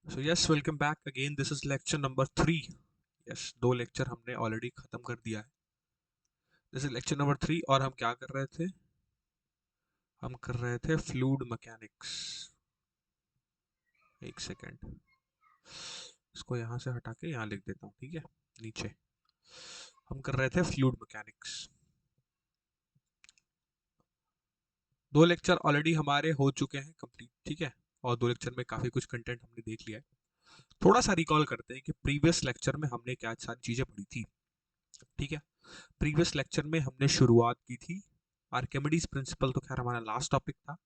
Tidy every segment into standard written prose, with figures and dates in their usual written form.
So yes welcome back again this is lecture number 3। Yes दो lecture हमने already खत्म कर दिया है। दिस इज लेक्चर नंबर 3 और हम क्या कर रहे थे? हम कर रहे थे फ्लूइड मैकेनिक्स। एक सेकेंड, इसको यहाँ से हटा के यहाँ लिख देता हूँ, ठीक है? नीचे हम कर रहे थे फ्लूइड मैकेनिक्स। दो लेक्चर ऑलरेडी हमारे हो चुके हैं कंप्लीट, ठीक है? और दो लेक्चर में काफ़ी कुछ कंटेंट हमने देख लिया है। थोड़ा सा रिकॉल करते हैं कि प्रीवियस लेक्चर में हमने क्या सारी चीज़ें पढ़ी थी, ठीक है? प्रीवियस लेक्चर में हमने शुरुआत की थी आर्किमिडीज प्रिंसिपल, तो खैर हमारा लास्ट टॉपिक था।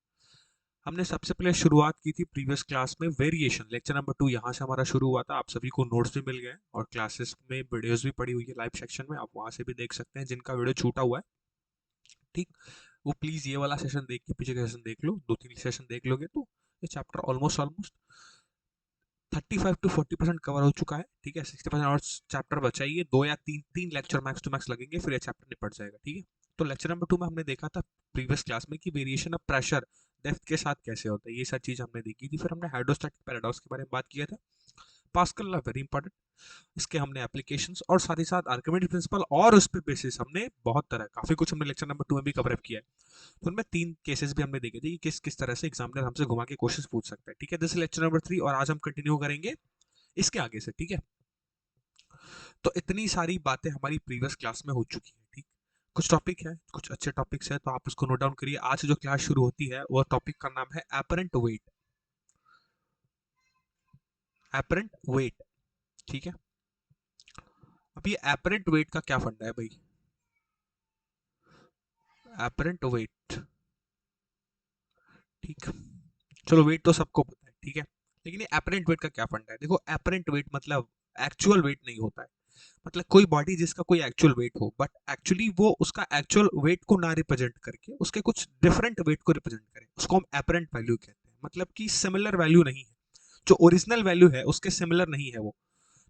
हमने सबसे पहले शुरुआत की थी प्रीवियस क्लास में वेरिएशन, लेक्चर नंबर 2 यहाँ से हमारा शुरू हुआ था। आप सभी को नोट्स भी मिल गए और क्लासेस में वीडियोस भी पड़ी हुई है लाइव सेक्शन में, आप वहाँ से भी देख सकते हैं जिनका वीडियो छूटा हुआ है, ठीक? वो प्लीज़ ये वाला सेशन देख के पीछे का सेशन देख लो, 2-3 सेशन देख लोगे तो ये chapter almost almost 35 to 40% cover हो चुका है, ठीक है? 60% और चैप्टर बचा ही है, 2 या 3 लेक्चर मैक्स टू मैक्स लगेंगे, फिर ये चैप्टर निपट जाएगा, ठीक है? तो लेक्चर नंबर 2 में हमने देखा था प्रीवियस क्लास में कि वेरिएशन ऑफ प्रेशर डेप्थ के साथ कैसे होता है, ये सारी चीज़ हमने देखी थी। फिर हमने हाइड्रोस्टैटिक पैराडॉक्स के बारे में बात किया था। पास्कल लॉ वेरी इंपॉर्टेंट, इसके हमने एप्लीकेशंस और साथ ही साथ आर्किमिडीज प्रिंसिपल और उस पे बेसिस हमने बहुत तरह काफी कुछ हमने लेक्चर नंबर 2 में भी कवर अप किया है। तो उनमें 3 केसेस भी हमने देखे थे कि किस किस तरह से एग्जामिनर हमसे घुमा के क्वेश्चंस पूछ सकता है, ठीक है? दिस लेक्चर नंबर 3 और आज हम कंटिन्यू करेंगे इसके आगे से, ठीक है? तो इतनी सारी बातें हमारी प्रीवियस क्लास में हो चुकी है, ठीक? कुछ टॉपिक है, कुछ अच्छे टॉपिक्स है, तो आप उसको नोट डाउन करिए। आज जो क्लास शुरू होती है वो टॉपिक का नाम है एपरेंट वेट। एपरेंट वेट, ठीक है? अब ये एपरेंट वेट का क्या फंडा है भाई? एपरेंट वेट, ठीक, चलो वेट तो सबको पता है, ठीक है? लेकिन ये एपरेंट वेट का क्या फंडा है? देखो, एपरेंट वेट मतलब एक्चुअल वेट नहीं होता है। मतलब कोई बॉडी जिसका कोई एक्चुअल वेट हो, बट एक्चुअली वो उसका एक्चुअल वेट को ना रिप्रेजेंट करके उसके कुछ डिफरेंट वेट को रिप्रेजेंट करे, उसको हम एपरेंट वैल्यू कहते हैं। मतलब कि सिमिलर वैल्यू नहीं है, जो ओरिजिनल वैल्यू है उसके सिमिलर नहीं है वो।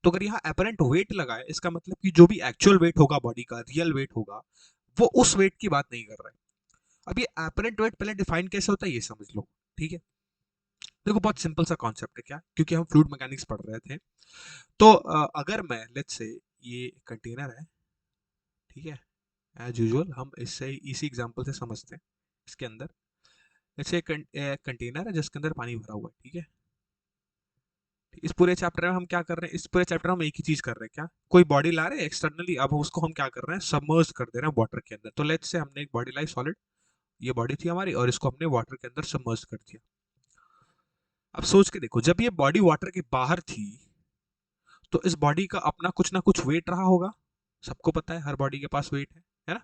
तो अगर यहाँ एपरेंट वेट लगाए, इसका मतलब कि जो भी एक्चुअल वेट होगा बॉडी का, रियल वेट होगा, वो उस वेट की बात नहीं कर रहा है। अब ये एपरेंट वेट पहले डिफाइन कैसे होता है ये समझ लो, ठीक है? देखो, बहुत सिंपल सा कॉन्सेप्ट है, क्या? क्योंकि हम फ्लूइड मैकेनिक्स पढ़ रहे थे। तो अगर मैं लेट्स से ये कंटेनर है, ठीक है? एज यूजुअल हम इससे इसी एग्जांपल से समझते हैं। इसके अंदर जैसे कंटेनर है जिसके अंदर पानी भरा हुआ है, ठीक है? इस पूरे चैप्टर में हम क्या कर रहे हैं? इस पूरे चैप्टर में हम एक ही चीज कर रहे हैं, क्या? कोई बॉडी ला रहे हैं एक्सटर्नली, अब उसको हम क्या कर रहे हैं? सबमर्ज कर दे रहे हैं वाटर के अंदर। तो लेट्स से हमने एक बॉडी लाई सॉलिड, ये बॉडी थी हमारी, और इसको हमने वाटर के अंदर सबमर्ज कर दिया। अब सोच के देखो, जब ये बॉडी वाटर के बाहर थी तो इस बॉडी का अपना कुछ ना कुछ वेट रहा होगा। सबको पता है हर बॉडी के पास वेट है ना?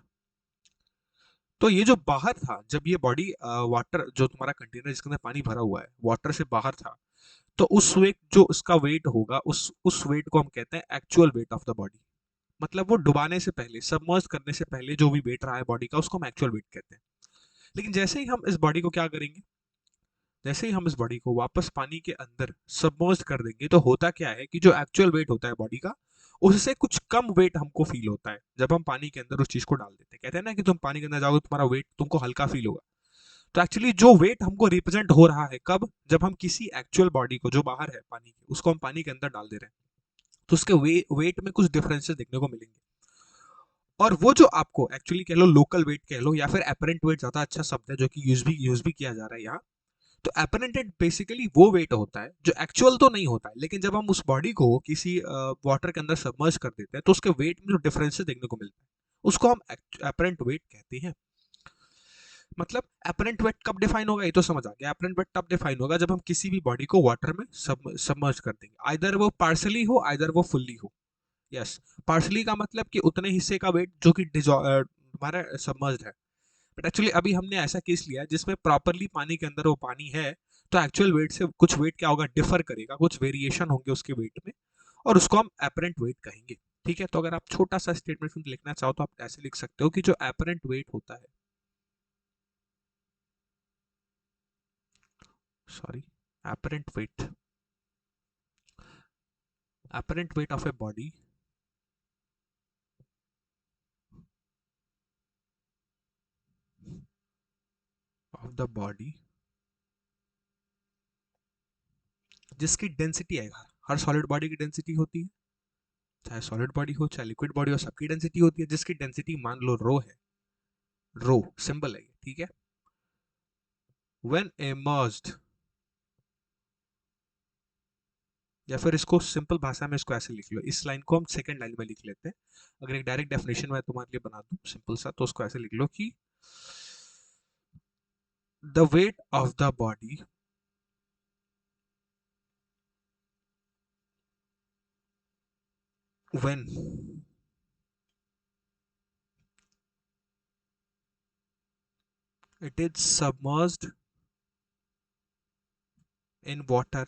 तो ये जो बाहर था, जब ये बॉडी वाटर, जो तुम्हारा कंटेनर जिसके अंदर पानी भरा हुआ है, वाटर से बाहर था, तो उस वेट, जो उसका वेट होगा, उस वेट को हम कहते हैं actual wait of the body. मतलब वो डुबाने से पहले, सबमर्ज करने से पहले जो भी वेट रहा है बॉडी का, उसको हम एक्चुअल वेट कहते हैं। लेकिन जैसे ही हम इस बॉडी को क्या करेंगे, जैसे ही हम इस बॉडी को वापस पानी के अंदर सबमर्ज कर देंगे, तो होता क्या है कि जो एक्चुअल वेट होता है बॉडी का, उससे कुछ कम वेट हमको फील होता है जब हम पानी के अंदर उस चीज को डाल देते हैं। कहते हैं ना कि तुम पानी के अंदर जाओगे, तुम्हारा वेट तुमको हल्का फील होगा। तो एक्चुअली जो वेट हमको रिप्रेजेंट हो रहा है, कब? जब हम किसी एक्चुअल बॉडी को जो बाहर है पानी के, उसको हम पानी के अंदर डाल दे रहे हैं, तो उसके वेट में कुछ डिफरेंसेस देखने को मिलेंगे। और वो जो आपको एक्चुअली कह लो लोकल वेट कह लो, या फिर एपरेंट वेट ज्यादा अच्छा शब्द है जो कि यूज भी किया जा रहा है यहाँ। तो एपरेंट वेट बेसिकली वो वेट होता है जो एक्चुअल तो नहीं होता है, लेकिन जब हम उस बॉडी को किसी वाटर के अंदर सबमर्ज कर देते हैं तो उसके वेट में जो डिफरेंसेस देखने को मिलता है, उसको हम एपरेंट वेट कहते हैं। मतलब एपरेंट वेट कब डिफाइन होगा, ये तो समझ आ गया। एपरेंट वेट तब डिफाइन होगा जब हम किसी भी बॉडी को वाटर में सबमर्ज कर देंगे, आइदर वो पार्सली हो आइदर वो फुल्ली हो। यस, पार्सली का मतलब कि उतने हिस्से का वेट जो कि हमारा सबमर्ज्ड है। बट एक्चुअली अभी हमने ऐसा केस लिया है जिसमें प्रॉपरली पानी के अंदर वो पानी है, तो एक्चुअल वेट से कुछ वेट क्या होगा, डिफर करेगा, कुछ वेरिएशन होंगे उसके वेट में, और उसको हम एपरेंट वेट कहेंगे, ठीक है? तो अगर आप छोटा सा स्टेटमेंट लिखना चाहो तो आप ऐसे लिख सकते हो कि जो एपरेंट वेट होता है, sorry, apparent weight, apparent weight of a body of the body जिसकी डेंसिटी है, हर सॉलिड बॉडी की डेंसिटी होती है, चाहे सॉलिड बॉडी हो चाहे लिक्विड बॉडी हो, सबकी डेंसिटी होती है, जिसकी डेंसिटी मान लो रो है, रो सिंबल है, ठीक है। व्हेन इमर्ज्ड, या फिर इसको सिंपल भाषा में इसको ऐसे लिख लो, इस लाइन को हम सेकंड लाइन में लिख लेते हैं। अगर एक डायरेक्ट डेफिनेशन मैं तुम्हारे लिए बना दूं सिंपल सा, तो उसको ऐसे लिख लो कि the wait of the body when it is submerged in water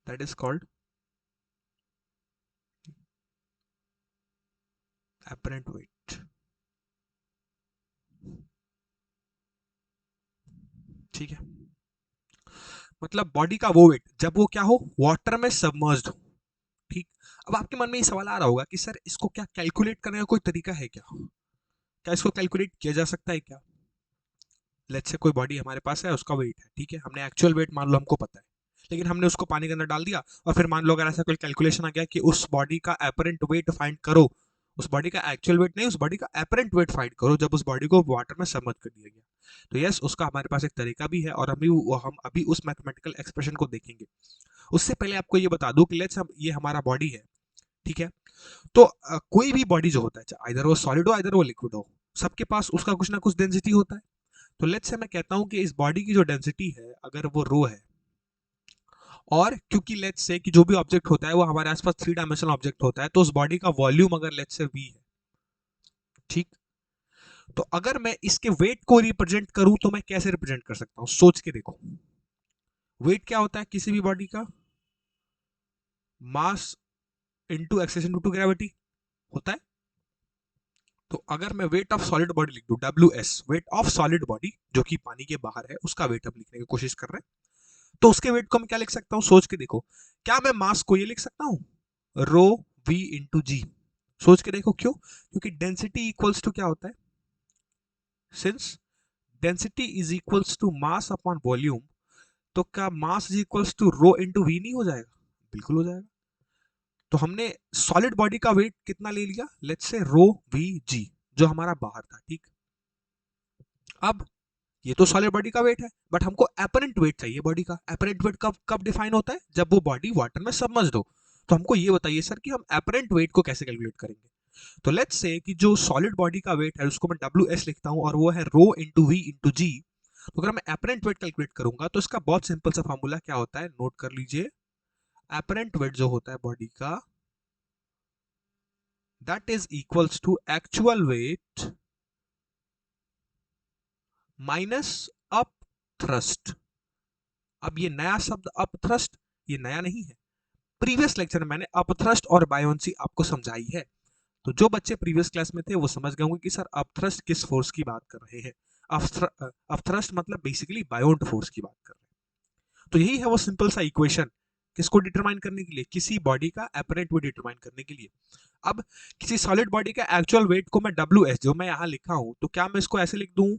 that is called apparent weight, ठीक है। मतलब बॉडी का वो वेट जब वो क्या हो, वाटर में सबमर्ज्ड हो, ठीक। अब आपके मन में ये सवाल आ रहा होगा कि सर इसको क्या कैलकुलेट करने का कोई तरीका है क्या, क्या इसको कैलकुलेट किया जा सकता है क्या। लेट्स से कोई बॉडी हमारे पास है, उसका वेट है, ठीक है, हमने एक्चुअल वेट मान लो हमको पता है, लेकिन हमने उसको पानी के अंदर डाल दिया, और फिर मान लो अगर ऐसा कोई कैलकुलेशन आ गया कि उस बॉडी का एपरेंट वेट फाइंड करो, उस बॉडी का एक्चुअल वेट नहीं, उस बॉडी का एपरेंट वेट फाइंड करो जब उस बॉडी को वाटर में सबमर्ज कर दिया गया, तो यस उसका हमारे पास एक तरीका भी है, और हम अभी उस मैथमेटिकल एक्सप्रेशन को देखेंगे। उससे पहले आपको ये बता दूं कि लेट्स हम ये हमारा बॉडी है, ठीक है। तो कोई भी बॉडी जो होता है, चाहे इधर वो सॉलिड हो इधर वो लिक्विड हो, सबके पास उसका कुछ ना कुछ डेंसिटी होता है। तो लेट्स से मैं कहता हूं कि इस बॉडी की जो डेंसिटी है अगर वो रो है, और क्योंकि लेट्स से कि जो भी ऑब्जेक्ट होता है वो हमारे आसपास 3 डायमेंशनल ऑब्जेक्ट होता है, तो उस बॉडी का वॉल्यूम अगर लेट्स से वी है, ठीक। तो अगर मैं इसके वेट को रिप्रेजेंट करूं तो मैं कैसे रिप्रेजेंट कर सकता हूं, सोच के देखो। वेट क्या होता है किसी भी बॉडी का, mass into acceleration due to gravity होता है। तो अगर मैं वेट ऑफ सॉलिड बॉडी लिख दूं WS, weight of solid body जो कि पानी के बाहर है, उसका वेट हम लिखने की कोशिश कर रहे हैं, तो उसके वेट को मैं क्या लिख सकता हूं, सोच के देखो। क्या मैं मास को ये लिख सकता हूं, रो V इंटू जी। सोच के देखो क्यों, क्योंकि डेंसिटी इक्वल्स टू क्या होता है, since density is equals to mass upon volume, तो क्या mass is equals to rho into V नहीं हो जाएगा, बिल्कुल हो जाएगा। तो हमने सॉलिड बॉडी का वेट कितना ले लिया, लेट्स से रो वी जी, जो हमारा बाहर था, ठीक। अब ये तो सॉलिड बॉडी का वेट है, बट हमको एपरेंट वेट चाहिए बॉडी का। एपरेंट वेट कब कब डिफाइन होता है, जब वो बॉडी वाटर में सबमर्ज्ड हो। तो हमको ये बताइए सर कि हम एपरेंट वेट को कैसे कैलकुलेट करेंगे। तो लेट्स से कि जो सॉलिड बॉडी का वेट है उसको मैं WS लिखता हूं, और वो है रो इंटू वी इंटू जी। तो अगर मैं एपरेंट वेट कैलकुलेट करूंगा तो इसका बहुत सिंपल सा फॉर्मूला क्या होता है, नोट कर लीजिए। एपरेंट वेट जो होता है बॉडी का, that is equals to actual weight minus upthrust. अब ये नया शब्द अप थ्रस्ट, ये नया नहीं है, प्रीवियस लेक्चर में मैंने अप थ्रस्ट और बायोन्सी आपको समझाई है। तो जो बच्चे प्रीवियस क्लास में थे वो समझ गए होंगे कि सर अप थ्रस्ट किस फोर्स की बात कर रहे हैं। अप थ्रस्ट मतलब बेसिकली बायोन्ट फोर्स की बात कर रहे हैं। तो यही है वो सिंपल सा इक्वेशन, किसको डिटरमाइन करने के लिए, किसी बॉडी का एपरेंट वेट डिटरमाइन करने के लिए। अब किसी सॉलिड बॉडी का एक्चुअल वेट को मैं WS जो मैं यहाँ लिखा हूं, तो क्या मैं इसको ऐसे लिख दूं,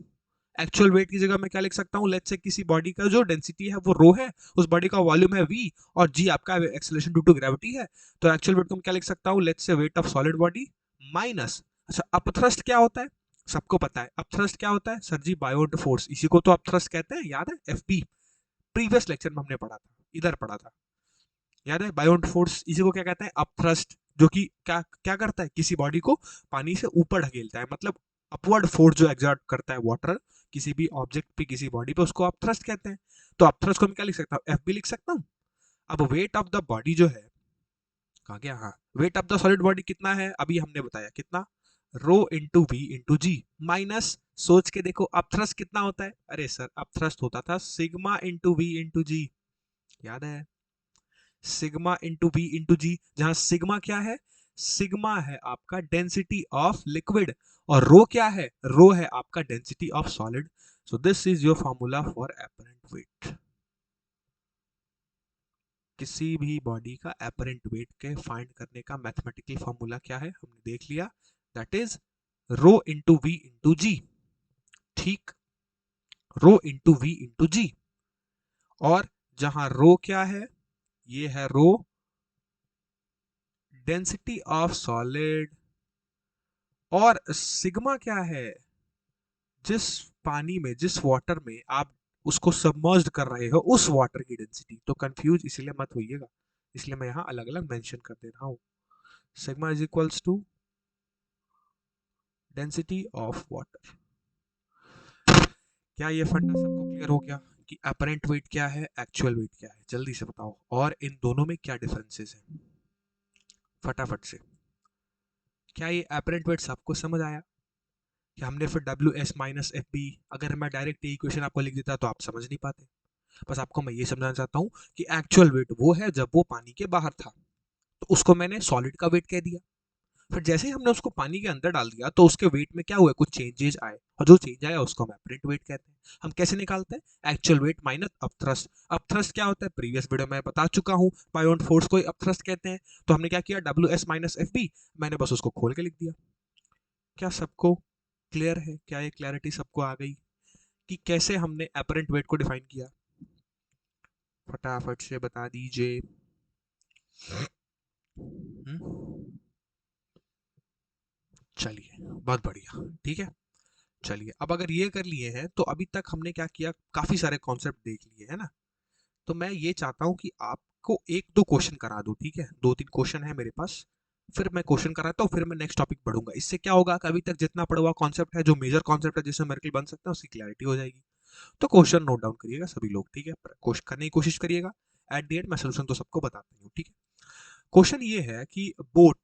एक्चुअल वेट की जगह मैं क्या लिख सकता हूँ, लेट्स से किसी बॉडी का जो डेंसिटी है वो रो है, उस बॉडी का वॉल्यूम है V, और G आपका एक्सेलरेशन ड्यू टू ग्रेविटी है। तो एक्चुअल वेट को मैं क्या लिख सकता हूँ, let's say weight of solid body minus, अच्छा अपथ्रस्ट क्या होता है, सबको पता है अपथ्रस्ट क्या होता है, सर जी बायोट फोर्स, इसी को तो अपथ्रस्ट कहते हैं, याद है FP, प्रीवियस लेक्चर में हमने पढ़ा था, इधर पढ़ा था, याद है बायोट फोर्स, इसी को क्या कहते हैं, अपथ्रस्ट, जो कि क्या क्या करता है, किसी बॉडी को पानी से ऊपर ढकेलता है, मतलब अपवर्ड फोर्स जो एग्जर्ट करता है वाटर किसी भी ऑब्जेक्ट पे, किसी बॉडी पे, उसको अपथ्रस्ट कहते हैं। तो अपथ्रस्ट को मैं क्या लिख सकता हूँ, FB लिख सकता हूँ। अब वेट ऑफ द बॉडी जो है, कहा गया, हाँ, weight of the solid body कितना है, अभी हमने बताया कितना, rho into V into g, minus, सोच के देखो अपथ्रस्ट कितना होता है, अरे सर अपथ्रस्ट होता था सिग्मा इंटू वी इंटू जी, याद है, सिग्मा इंटू वी इंटू जी, जहां सिग्मा क्या है, सिग्मा है आपका डेंसिटी ऑफ लिक्विड, और रो क्या है, रो है आपका density of solid. So this is your formula for apparent wait. किसी भी बॉडी का एपरेंट वेट के फाइंड करने का मैथमेटिकल फॉर्मूला क्या है, हमने देख लिया, that is rho into V into g, ठीक। Rho into V into g. और जहां रो क्या है, ये है रो डेंसिटी ऑफ सॉलिड, और सिग्मा क्या है, जिस पानी में, जिस वाटर में आप उसको सबमर्ज्ड कर रहे हो उस वाटर की डेंसिटी। तो कंफ्यूज इसलिए मत होइएगा, इसलिए मैं यहां अलग अलग मेंशन कर दे रहा हूं। Sigma is equals to density of water. क्या ये फंडा सबको क्लियर हो गया कि अपरेंट वेट क्या है, एक्चुअल वेट क्या है? जल्दी से बताओ, और इन दोनों में क्या डिफरेंसेस हैं, फटाफट से। क्या ये अपरेंट वेट सबको समझ आया? कि हमने फिर W S minus F B, अगर मैं डायरेक्ट ये इक्वेशन आपको लिख देता तो आप समझ नहीं पाते। बस आपको मैं ये समझाना चाहता हूँ कि एक्चुअल वेट वो है जब वो पानी के बाहर था, तो उसको मैंने सॉलिड का वेट कह दिया। फिर जैसे ही हमने उसको पानी के अंदर डाल दिया तो उसके वेट में क्या हुआ, कुछ चेंजेस आए, और जो चेंज आया उसको हम एपरेंट वेट कहते हैं। हम कैसे निकालते हैं? Actual weight minus upthrust. Upthrust क्या होता है, प्रीवियस वीडियो में बता चुका हूं, बायोंट फोर्स को अपथ्रस्ट कहते हैं। तो हमने क्या किया, W S minus F B, मैंने बस उसको खोल के लिख दिया। क्या सबको क्लियर है? क्या ये क्लैरिटी सबको आ गई कि कैसे हमने एपरेंट वेट को डिफाइन किया? फटाफट से बता दीजिए। चलिए, बहुत बढ़िया, ठीक है। चलिए, अब अगर ये कर लिए हैं तो अभी तक हमने क्या किया, काफी सारे कॉन्सेप्ट देख लिए है ना। तो मैं ये चाहता हूं कि आपको एक दो क्वेश्चन करा दूं, ठीक है? दो तीन क्वेश्चन है मेरे पास, फिर मैं क्वेश्चन कराता हूँ, फिर मैं नेक्स्ट टॉपिक बढ़ूंगा। इससे क्या होगा कि अभी तक जितना पढ़ा हुआ कॉन्सेप्ट है, जो मेजर कॉन्सेप्ट है जिसमें मेरिकल बन सकता है, उसकी क्लैरिटी हो जाएगी। तो क्वेश्चन नोट डाउन करिएगा सभी लोग, ठीक है? कोशिश करने की कोशिश करिएगा। एट द एंड मैं सोल्यूशन तो सबको बताता हूँ, ठीक है? क्वेश्चन ये है कि बोट,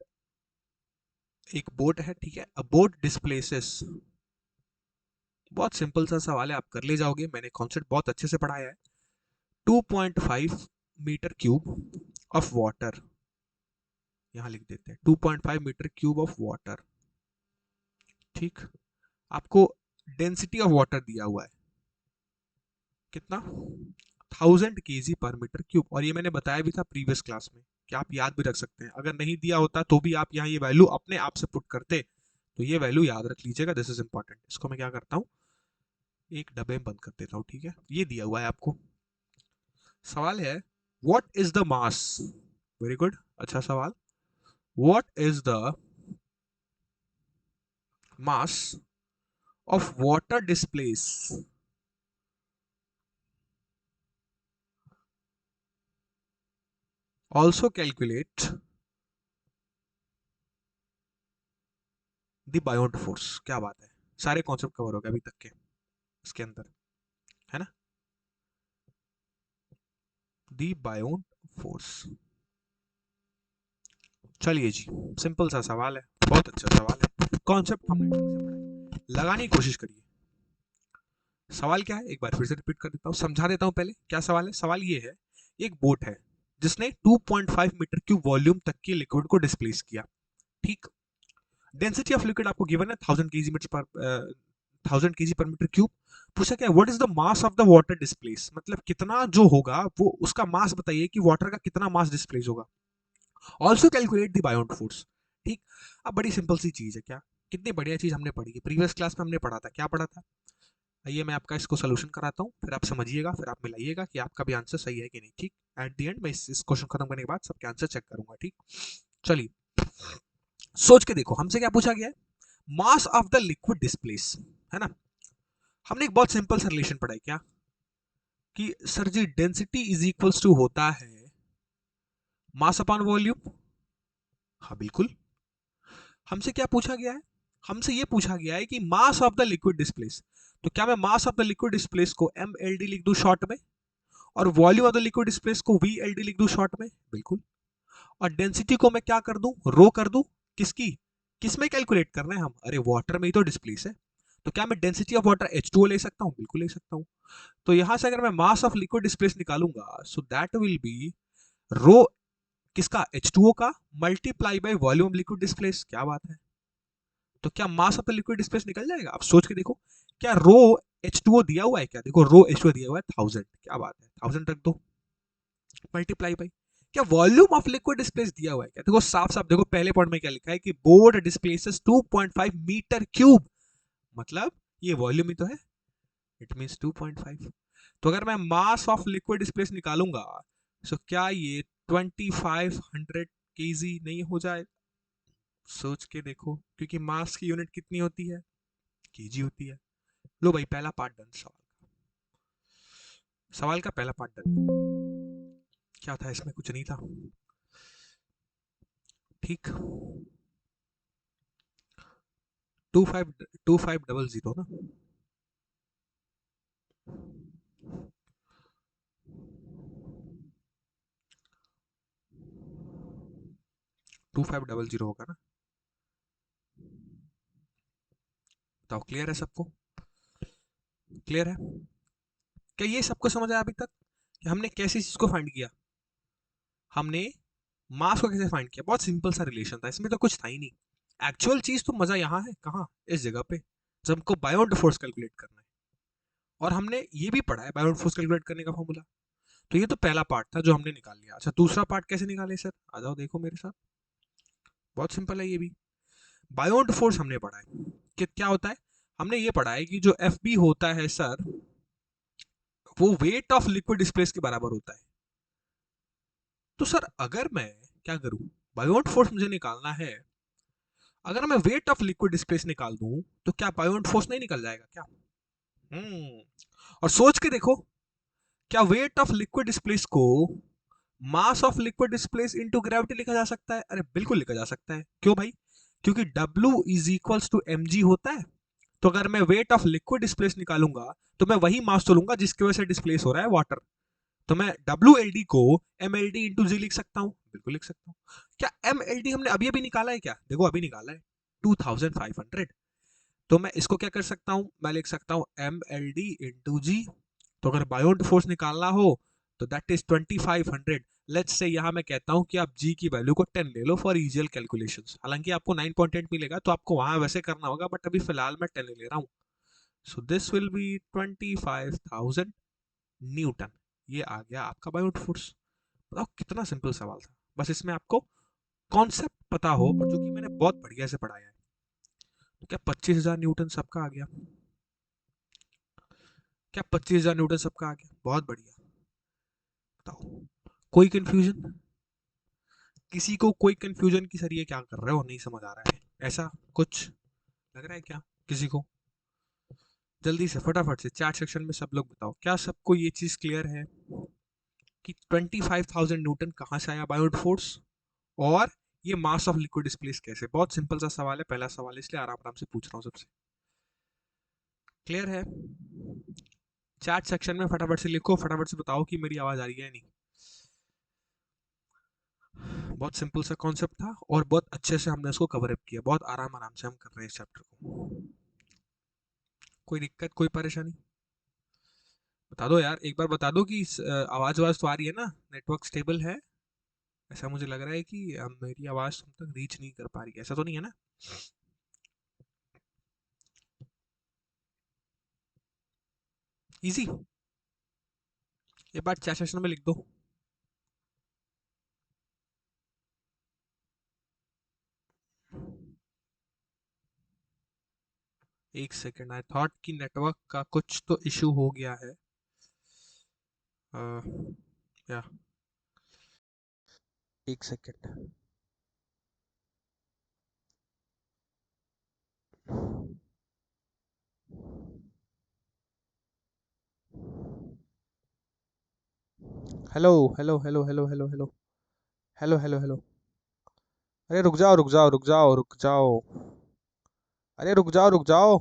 एक बोट है, ठीक है? अ बोट डिस्प्लेसेस, बहुत सिंपल सा सवाल है, आप कर ले जाओगे, मैंने कॉन्सेप्ट बहुत अच्छे से पढ़ाया है। 2.5 मीटर क्यूब ऑफ वाटर, यहां लिख देते हैं 2.5 मीटर क्यूब ऑफ वाटर, ठीक? आपको डेंसिटी ऑफ वाटर दिया हुआ है कितना, 1000 kg पर मीटर क्यूब। और ये मैंने बताया भी था प्रीवियस क्लास में कि आप याद भी रख सकते हैं, अगर नहीं दिया होता तो भी आप यहाँ ये वैल्यू अपने आप से पुट करते, तो ये वैल्यू याद रख लीजिएगा, दिस इज इंपॉर्टेंट। इसको मैं क्या करता हूँ, एक डब्बे में बंद कर देता हूँ, ठीक है? ये दिया हुआ है आपको। सवाल है, what is the mass, very good, अच्छा सवाल। What is the mass of water displace, also calculate the Biot force. क्या बात है, सारे कॉन्सेप्ट कवर हो गए अभी तक के इसके अंदर, है ना? The Biot force. चलिए जी, सिंपल सा सवाल है, बहुत अच्छा सवाल है, कॉन्सेप्ट हमने ढंग से पढ़ा, लगाने की कोशिश करिए। सवाल क्या है, एक बार फिर से रिपीट कर देता हूँ, समझा देता हूँ पहले क्या सवाल है। सवाल ये है, एक बोट है जिसने 2.5 मीटर क्यूब वॉल्यूम तक के लिक्विड को डिस्प्लेस किया, ठीक? डेंसिटी ऑफ लिक्विड आपको गिवन है 1000 kg पर क्यूब। पूछा क्या, what is the mass of the water displace, मतलब कितना जो होगा वो उसका मास बताइए कि वाटर का कितना मास डिस्प्लेस होगा। Also calculate the Biot force, ठीक? अब बड़ी सिंपल सी चीज है, क्या कितनी बढ़िया चीज हमने पढ़ी है, प्रीवियस क्लास में हमने पढ़ा था, क्या पढ़ा था? आइए मैं आपका इसको सोल्यूशन कराता हूँ, फिर आप समझिएगा, फिर आप मिलाइएगा कि आपका भी आंसर सही है कि नहीं, ठीक? एट द एंड मैं इस क्वेश्चन खत्म करने के बाद सबके आंसर चेक करूंगा, ठीक? चलिए, सोच के देखो, हमसे क्या पूछा गया है, mass of the liquid displace, है ना? हमने एक बहुत सिंपल सा रिलेशन पढ़ा है, क्या कि sir ji density is equals to होता है मास अपॉन वॉल्यूम। हाँ बिल्कुल। हमसे क्या पूछा गया है, हमसे ये पूछा गया है कि mass of the liquid displace, तो क्या मैं mass of the liquid displace को एम एल डी लिख दूं शॉर्ट में, और volume of the liquid displace को वी एल डी लिख दूं शॉर्ट में? बिल्कुल। और डेंसिटी को मैं क्या कर दूं, रो कर दूं, किसकी, किस में कैलकुलेट करना है हम, अरे वाटर में ही तो डिस्प्लेस है, तो क्या मैं डेंसिटी ऑफ वाटर H2O ले सकता हूं? बिल्कुल ले सकता हूं। तो यहां से अगर मैं मास ऑफ लिक्विड डिस्प्लेस निकालूंगा, सो दैट विल बी रो, किसका, H2O का, multiply by volume liquid displace. क्या बात है, तो क्या mass of the liquid displace निकल जाएगा? आप सोच के देखो, क्या रो H2O दिया हुआ है, क्या देखो रो H2O दिया हुआ है 1000, क्या बात है, 1000 रख दो, मल्टीप्लाई बाई, क्या वॉल्यूम ऑफ लिक्विड डिस्प्लेस दिया हुआ है, क्या देखो साफ साफ देखो, पहले पॉइंट में क्या लिखा है कि बोर्ड डिस्प्लेसेस 2.5 मीटर क्यूब, मतलब ये वॉल्यूम ही तो है, इट मीन्स 2.5। तो अगर मैं मास ऑफ लिक्विड डिस्प्लेस निकालूंगा तो क्या ये 2500 केजी नहीं हो जाए? सोच के देखो, क्योंकि मास की यूनिट कितनी होती है? केजी होती है। लो भाई, पहला पार्ट डन। सवाल का पहला पार्ट डन। क्या था इसमें? कुछ नहीं था। ठीक। 2500 ना। 2500 होगा ना। बताओ, क्लियर है सबको? क्लियर है? क्या ये सबको समझ आया अभी तक कि हमने कैसी चीज को फाइंड किया? हमने मास को कैसे फाइंड किया? बहुत सिंपल सा रिलेशन था, इसमें तो कुछ था ही नहीं। एक्चुअल चीज तो मजा यहाँ है, कहाँ? इस जगह पे, जब हमको बायोन्ड फोर्स कैलकुलेट करना है। और हमने ये भी पढ़ा है बायोन्ड फोर्स कैलकुलेट करने का फॉर्मूला। तो ये तो पहला पार्ट था जो हमने निकाल लिया। अच्छा, दूसरा पार्ट कैसे निकाले सर? आ जाओ देखो मेरे साथ। बहुत सिंपल है ये भी। बायोन्ड फोर्स हमने पढ़ा है कि क्या होता है। हमने ये पढ़ा है कि जो एफ बी होता है सर, वो वेट ऑफ लिक्विड डिस्प्लेस के बराबर होता है। तो सर अगर मैं क्या करूं, बायोन्ड फोर्स मुझे निकालना है, अगर मैं वेट ऑफ लिक्विड डिस्प्लेस निकाल दूं तो क्या बायोन्ड फोर्स नहीं निकल जाएगा क्या? और सोच के देखो, क्या वेट ऑफ लिक्विड डिस्प्लेस को mass of liquid displace into gravity लिखा जा सकता है? अरे बिल्कुल लिखा जा सकता है। क्यों भाई? क्योंकि W is equals to mg होता है। तो अगर मैं वेट ऑफ लिक्विड डिस्प्लेस निकालूंगा तो मैं वही मास तो लूंगा जिसकी वजह से डिस्प्लेस हो रहा है वाटर। तो मैं WLD को MLD इंटू जी लिख सकता हूँ, बिल्कुल लिख सकता हूँ। क्या MLD हमने अभी अभी निकाला है? क्या देखो, अभी निकाला है 2500। तो मैं इसको क्या कर सकता हूँ, मैं लिख सकता हूँ MLD इंटू जी। तो अगर बायोन्ड फोर्स निकालना हो तो दैट इज 2500। लेट्स से यहाँ मैं कहता हूँ कि आप जी की वैल्यू को 10 ले लो फॉर इजियल कैलकुलेशंस। हालांकि आपको 9.8 मिलेगा तो आपको वहां वैसे करना होगा, बट अभी फिलहाल मैं 10 ले रहा हूँ। सो दिस विल बी 25,000 न्यूटन। ये आ गया आपका बायोन्ड फोर्स। बताओ कितना सिंपल सवाल था। बस इसमें आपको कॉन्सेप्ट पता हो, और जो कि मैंने बहुत बढ़िया से पढ़ाया है। तो क्या 25,000 न्यूटन सबका आ गया? क्या 25,000 न्यूटन सबका आ गया? बहुत बढ़िया। बताओ, कोई कंफ्यूजन? किसी को कोई कंफ्यूजन की सर ये क्या कर रहे हो, नहीं समझ आ रहा है, ऐसा कुछ लग रहा है क्या किसी को? जल्दी से फटाफट से चैट सेक्शन में सब लोग बताओ, क्या सबको ये चीज क्लियर है कि 25,000 न्यूटन कहाँ से आया बायोन्ड फोर्स, और ये मास ऑफ लिक्विड डिस्प्लेस कैसे? बहुत सिंपल सा सवाल है, पहला सवाल, इसलिए आराम आराम से पूछ रहा हूँ सबसे। क्लियर है? चैट सेक्शन में फटाफट से लिखो, फटाफट से बताओ कि मेरी आवाज आ रही है या नहीं। बहुत सिंपल सा कॉन्सेप्ट था और बहुत अच्छे से हमने इसको कवर अप किया। बहुत आराम आराम से हम कर रहे हैं इस चैप्टर को। कोई दिक्कत, कोई परेशानी? बता दो यार, एक बार बता दो कि आवाज आवाज तो आ रही है ना, नेटवर्क स्टेबल है? ऐसा मुझे लग रहा है कि मेरी आवाज तुम तक रीच नहीं कर पा रही है, ऐसा तो नहीं है ना? इजी। ये बात चैट सेक्शन में लिख दो। एक सेकेंड, आई थॉट कि नेटवर्क का कुछ तो इशू हो गया है। या एक second. Hello hello hello hello hello hello hello hello hello. अरे रुक जाओ रुक जाओ रुक जाओ रुक जाओ। अरे रुक जाओ रुक जाओ।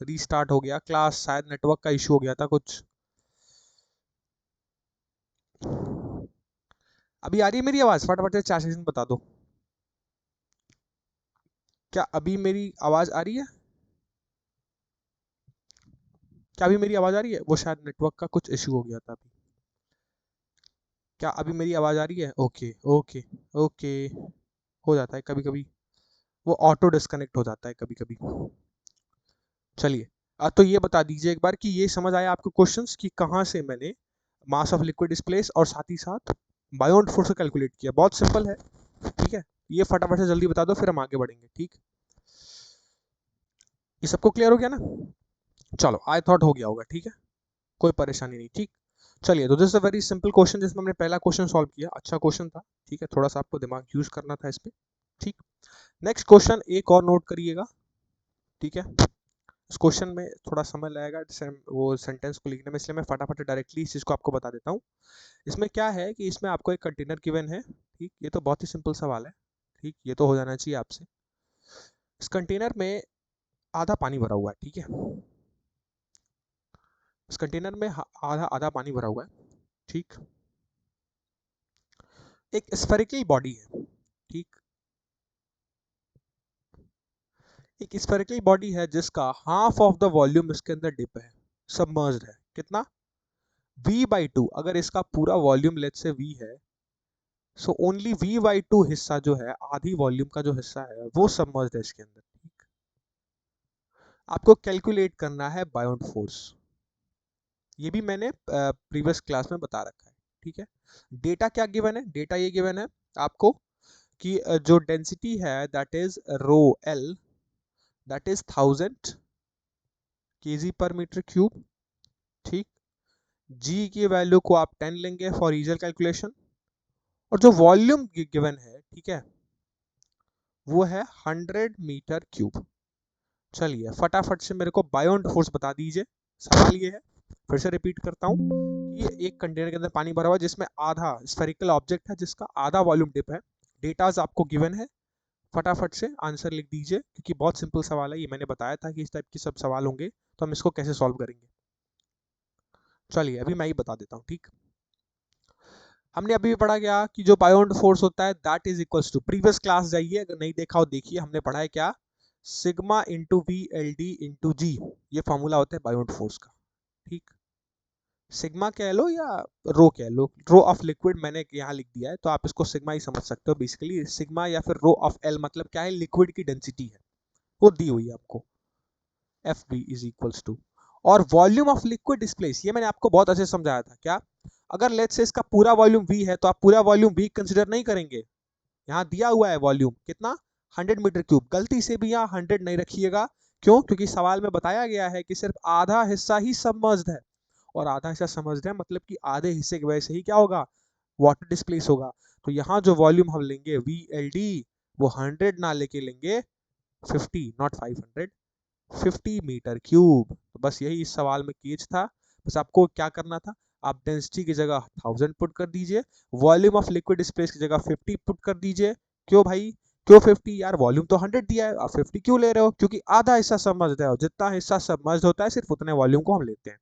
रीस्टार्ट हो गया क्लास, शायद नेटवर्क का इशू हो गया था कुछ। अभी आ रही है मेरी आवाज? फटाफट से चैट सेक्शन बता दो। क्या अभी मेरी आवाज आ रही है? क्या अभी मेरी आवाज आ रही है? वो शायद नेटवर्क का कुछ इशू हो गया था अभी। क्या अभी मेरी आवाज आ रही है? Okay okay okay. हो जाता है कभी कभी, वो ऑटो डिस्कनेक्ट हो जाता है कभी कभी। चलिए, तो ये बता दीजिए एक बार कि ये समझ आया आपको क्वेश्चंस कि कहाँ से मैंने मास ऑफ लिक्विड डिस्प्लेस और साथ ही साथ बायोन्ड फोर्स को कैलकुलेट किया। बहुत सिंपल है, ठीक है। ये फटाफट से जल्दी बता दो, फिर हम आगे बढ़ेंगे। ठीक, ये सबको क्लियर हो गया ना? चलो आई थॉट हो गया होगा, ठीक है, कोई परेशानी नहीं, ठीक। चलिए, तो this is a very simple question जिसमें हमने पहला क्वेश्चन सॉल्व किया, अच्छा क्वेश्चन था, ठीक है, थोड़ा सा आपको दिमाग यूज करना था इस पे, ठीक। नेक्स्ट क्वेश्चन एक और नोट करिएगा, ठीक है। इस क्वेश्चन में थोड़ा समय लगेगा वो सेंटेंस को लिखने में, इसलिए मैं फटाफट डायरेक्टली इस चीज को आपको बता देता हूँ। इसमें क्या है कि इसमें आपको एक कंटेनर गिवन है, ठीक, ये तो बहुत ही सिंपल सवाल है, ठीक, ये तो हो जाना चाहिए आपसे। इस कंटेनर में आधा पानी भरा हुआ है, ठीक है, इस कंटेनर में आधा आधा पानी भरा हुआ है, ठीक। एक स्फेरिकल बॉडी है, ठीक, एक स्फेरिकल बॉडी है जिसका हाफ ऑफ द वॉल्यूम इसके अंदर डिप है, सबमर्ज्ड है, कितना, v/2। अगर इसका पूरा वॉल्यूम लेट से v है, सो ओनली v/2 हिस्सा जो है, आधी वॉल्यूम का जो हिस्सा है वो सबमर्ज्ड है इसके अंदर, ठीक। आपको कैलकुलेट करना है बायोंट फोर्स, ये भी मैंने प्रीवियस क्लास में बता रखा है, ठीक है। डेटा क्या गिवन है, डेटा ये गिवन है आपको कि जो डेंसिटी है that is rho L, that is 1000 kg पर मीटर क्यूब, ठीक। जी की वैल्यू को आप 10 लेंगे फॉर इजियर कैलकुलेशन, और जो वॉल्यूम गिवन है, ठीक है, वो है 100 मीटर क्यूब। चलिए फटाफट से मेरे को बायोंट फोर्स बता दीजिए। सवाल ये है, फिर से रिपीट करता हूँ, ये एक कंटेनर के अंदर पानी भरा हुआ है जिसमें आधा स्फेरिकल ऑब्जेक्ट है जिसका आधा वॉल्यूम डिप है, डेटाज आपको गिवन है, फटाफट से आंसर लिख दीजिए, क्योंकि बहुत सिंपल सवाल है, ये मैंने बताया था कि इस टाइप के सब सवाल होंगे, तो हम इसको कैसे सॉल्व करेंगे। चलिए अभी मैं ही बता देता हूँ, ठीक। हमने अभी भी पढ़ा गया कि जो बायोंट फोर्स होता है that is equals to, previous class जाइए अगर नहीं देखा हो देखिए, हमने पढ़ा है क्या, sigma into V L D into g, ये फॉर्मूला होता है बायोंट फोर्स का, ठीक। सिग्मा कह लो या रो कह लो, रो ऑफ लिक्विड मैंने यहाँ लिख दिया है तो आप इसको सिग्मा ही समझ सकते हो, बेसिकली सिग्मा या फिर रो ऑफ एल मतलब क्या है, लिक्विड की डेंसिटी है, वो दी हुई है आपको, F B is equals to, और वॉल्यूम ऑफ लिक्विड डिस्प्लेस, ये मैंने आपको बहुत अच्छे से समझाया था, क्या, अगर लेट्स से इसका पूरा वॉल्यूम v है तो आप पूरा वॉल्यूम v कंसिडर नहीं करेंगे, यहाँ दिया हुआ है वॉल्यूम कितना, 100 मीटर क्यूब, गलती से भी यहाँ 100 नहीं रखिएगा, क्यों, क्योंकि सवाल में बताया गया है कि सिर्फ आधा हिस्सा ही सबमर्ज्ड है, और आधा हिस्सा समझ रहे हैं मतलब कि आधे हिस्से की वजह से ही क्या होगा, वाटर डिस्प्लेस होगा, तो यहाँ जो वॉल्यूम हम लेंगे वी एल डी, वो 100 ना लेके लेंगे 50, नॉट 500, 50 मीटर क्यूब। तो बस यही इस सवाल में केज था, बस आपको क्या करना था, आप डेंसिटी की जगह 1000 पुट कर दीजिए, वॉल्यूम ऑफ लिक्विड स्पेस की जगह 50 पुट कर दीजिए, क्यों भाई, क्यों 50 यार, वॉल्यूम तो 100 दिया है, आप 50 क्यों ले रहे हो, क्योंकि आधा हिस्सा सबमर्ज्ड है, और जितना हिस्सा सबमर्ज्ड होता है सिर्फ उतने वॉल्यूम को हम लेते हैं,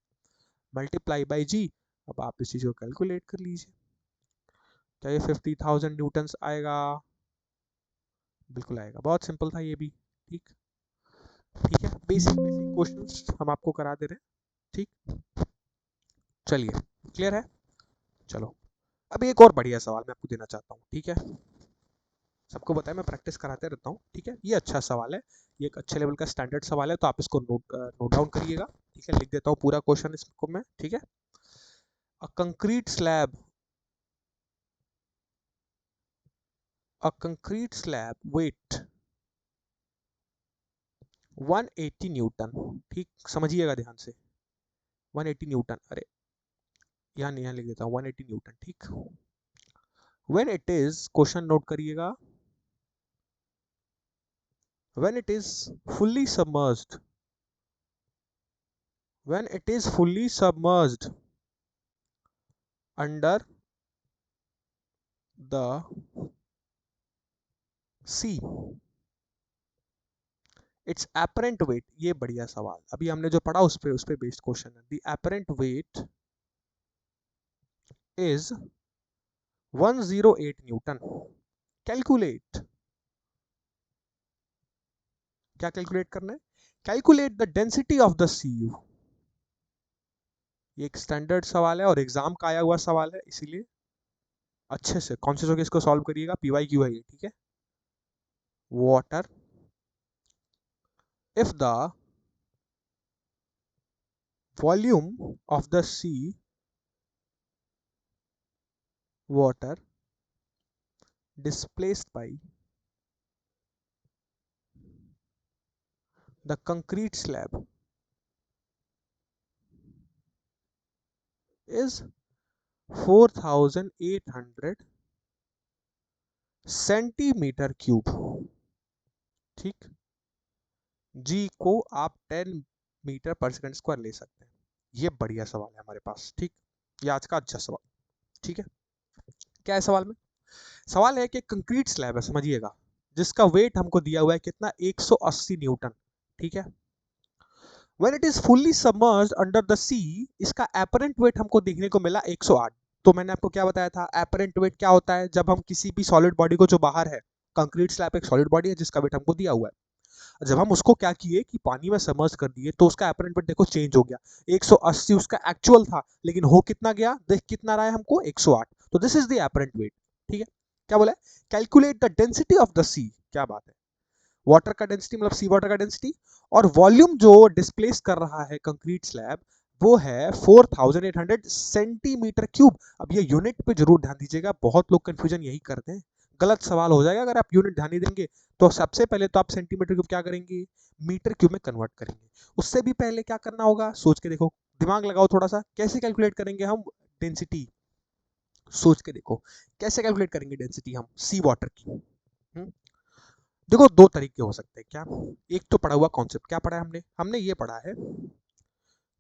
मल्टीप्लाई बाई जी। अब आप इस चीज को कैलकुलेट कर लीजिए, क्या ये 50,000 न्यूटन आएगा, बिल्कुल आएगा, बहुत सिंपल था ये भी, ठीक। ठीक है, बेसिक बेसिक क्वेश्चंस हम आपको करा दे रहे हैं, ठीक। चलिए क्लियर है, चलो अब एक और बढ़िया सवाल मैं आपको देना चाहता हूँ, ठीक है, सबको बताया मैं प्रैक्टिस कराते रहता हूँ, ठीक है, ये अच्छा सवाल है, ये एक अच्छे लेवल का स्टैंडर्ड सवाल है, तो आप इसको नोट डाउन करिएगा, ठीक है, लिख देता हूँ पूरा क्वेश्चन इसको मैं, ठीक है। A concrete slab, a concrete slab weight 180 newton, ठीक, समझिएगा ध्यान से, 180 न्यूटन, अरे यहाँ नहीं, यहाँ लिख देता हूँ 180 न्यूटन, ठीक। When it is, question note करिएगा, when it is fully submerged, when it is fully submerged under the sea, its apparent weight, ये बढ़िया सवाल, अभी हमने जो पढ़ा उस पे बेस्ड क्वेश्चन है, the apparent weight is 108 newton, calculate, क्या कैलकुलेट करना है, calculate the density of the sea, ये एक स्टैंडर्ड सवाल है और एग्जाम का आया हुआ सवाल है, इसीलिए अच्छे से कॉन्शियस होकर इसको सॉल्व करिएगा, पीवाई क्यू है ये, ठीक है। Water, if the volume of the sea water displaced by the concrete slab is 4800 centimetre cube. ठीक, जी को आप 10 मीटर पर सेकंड स्क्वायर ले सकते हैं। ये बढ़िया सवाल है हमारे पास। ठीक, ये आज का अच्छा सवाल। ठीक है, क्या है सवाल में? सवाल है कि कंक्रीट स्लैब है, समझिएगा, जिसका वेट हमको दिया हुआ है कितना, 180 न्यूटन। ठीक है, when it is fully submerged under the sea, इसका एपरेंट वेट हमको देखने को मिला 108। तो मैंने आपको क्या बताया था, एपरेंट वेट क्या होता है, जब हम किसी भी सॉलिड बॉडी को, जो बाहर है, कंक्रीट स्लैब एक सॉलिड बॉडी है जिसका वेट हमको दिया हुआ है, जब हम उसको क्या किए कि पानी में समर्ज कर दिए, तो उसका एपरेंट वेट देखो चेंज हो गया। 180 उसका एक्चुअल था, लेकिन हो कितना गया, देख कितना रहा है हमको, 108। तो this is the apparent weight. ठीक है, क्या बोला है, calculate the density of the sea. क्या बात है, वाटर का डेंसिटी मतलब सी वाटर का डेंसिटी, और वॉल्यूम जो डिस्प्लेस कर रहा है कंक्रीट स्लैब, वो है 4800 सेंटीमीटर क्यूब। अब ये यूनिट पे जरूर ध्यान दीजिएगा, बहुत लोग कंफ्यूजन यही करते हैं, गलत सवाल हो जाएगा अगर आप यूनिट ध्यान नहीं देंगे। तो सबसे पहले तो आप सेंटीमीटर क्यूब क्या करेंगे, मीटर क्यूब में कन्वर्ट करेंगे। उससे भी पहले क्या करना होगा, सोच के देखो, दिमाग लगाओ थोड़ा सा, कैसे कैलकुलेट करेंगे हम डेंसिटी, सोच के देखो कैसे कैलकुलेट करेंगे डेंसिटी हम सी वाटर की। देखो दो तरीके हो सकते हैं। क्या, एक तो पढ़ा हुआ कॉन्सेप्ट, क्या पढ़ा है हमने, हमने ये पढ़ा है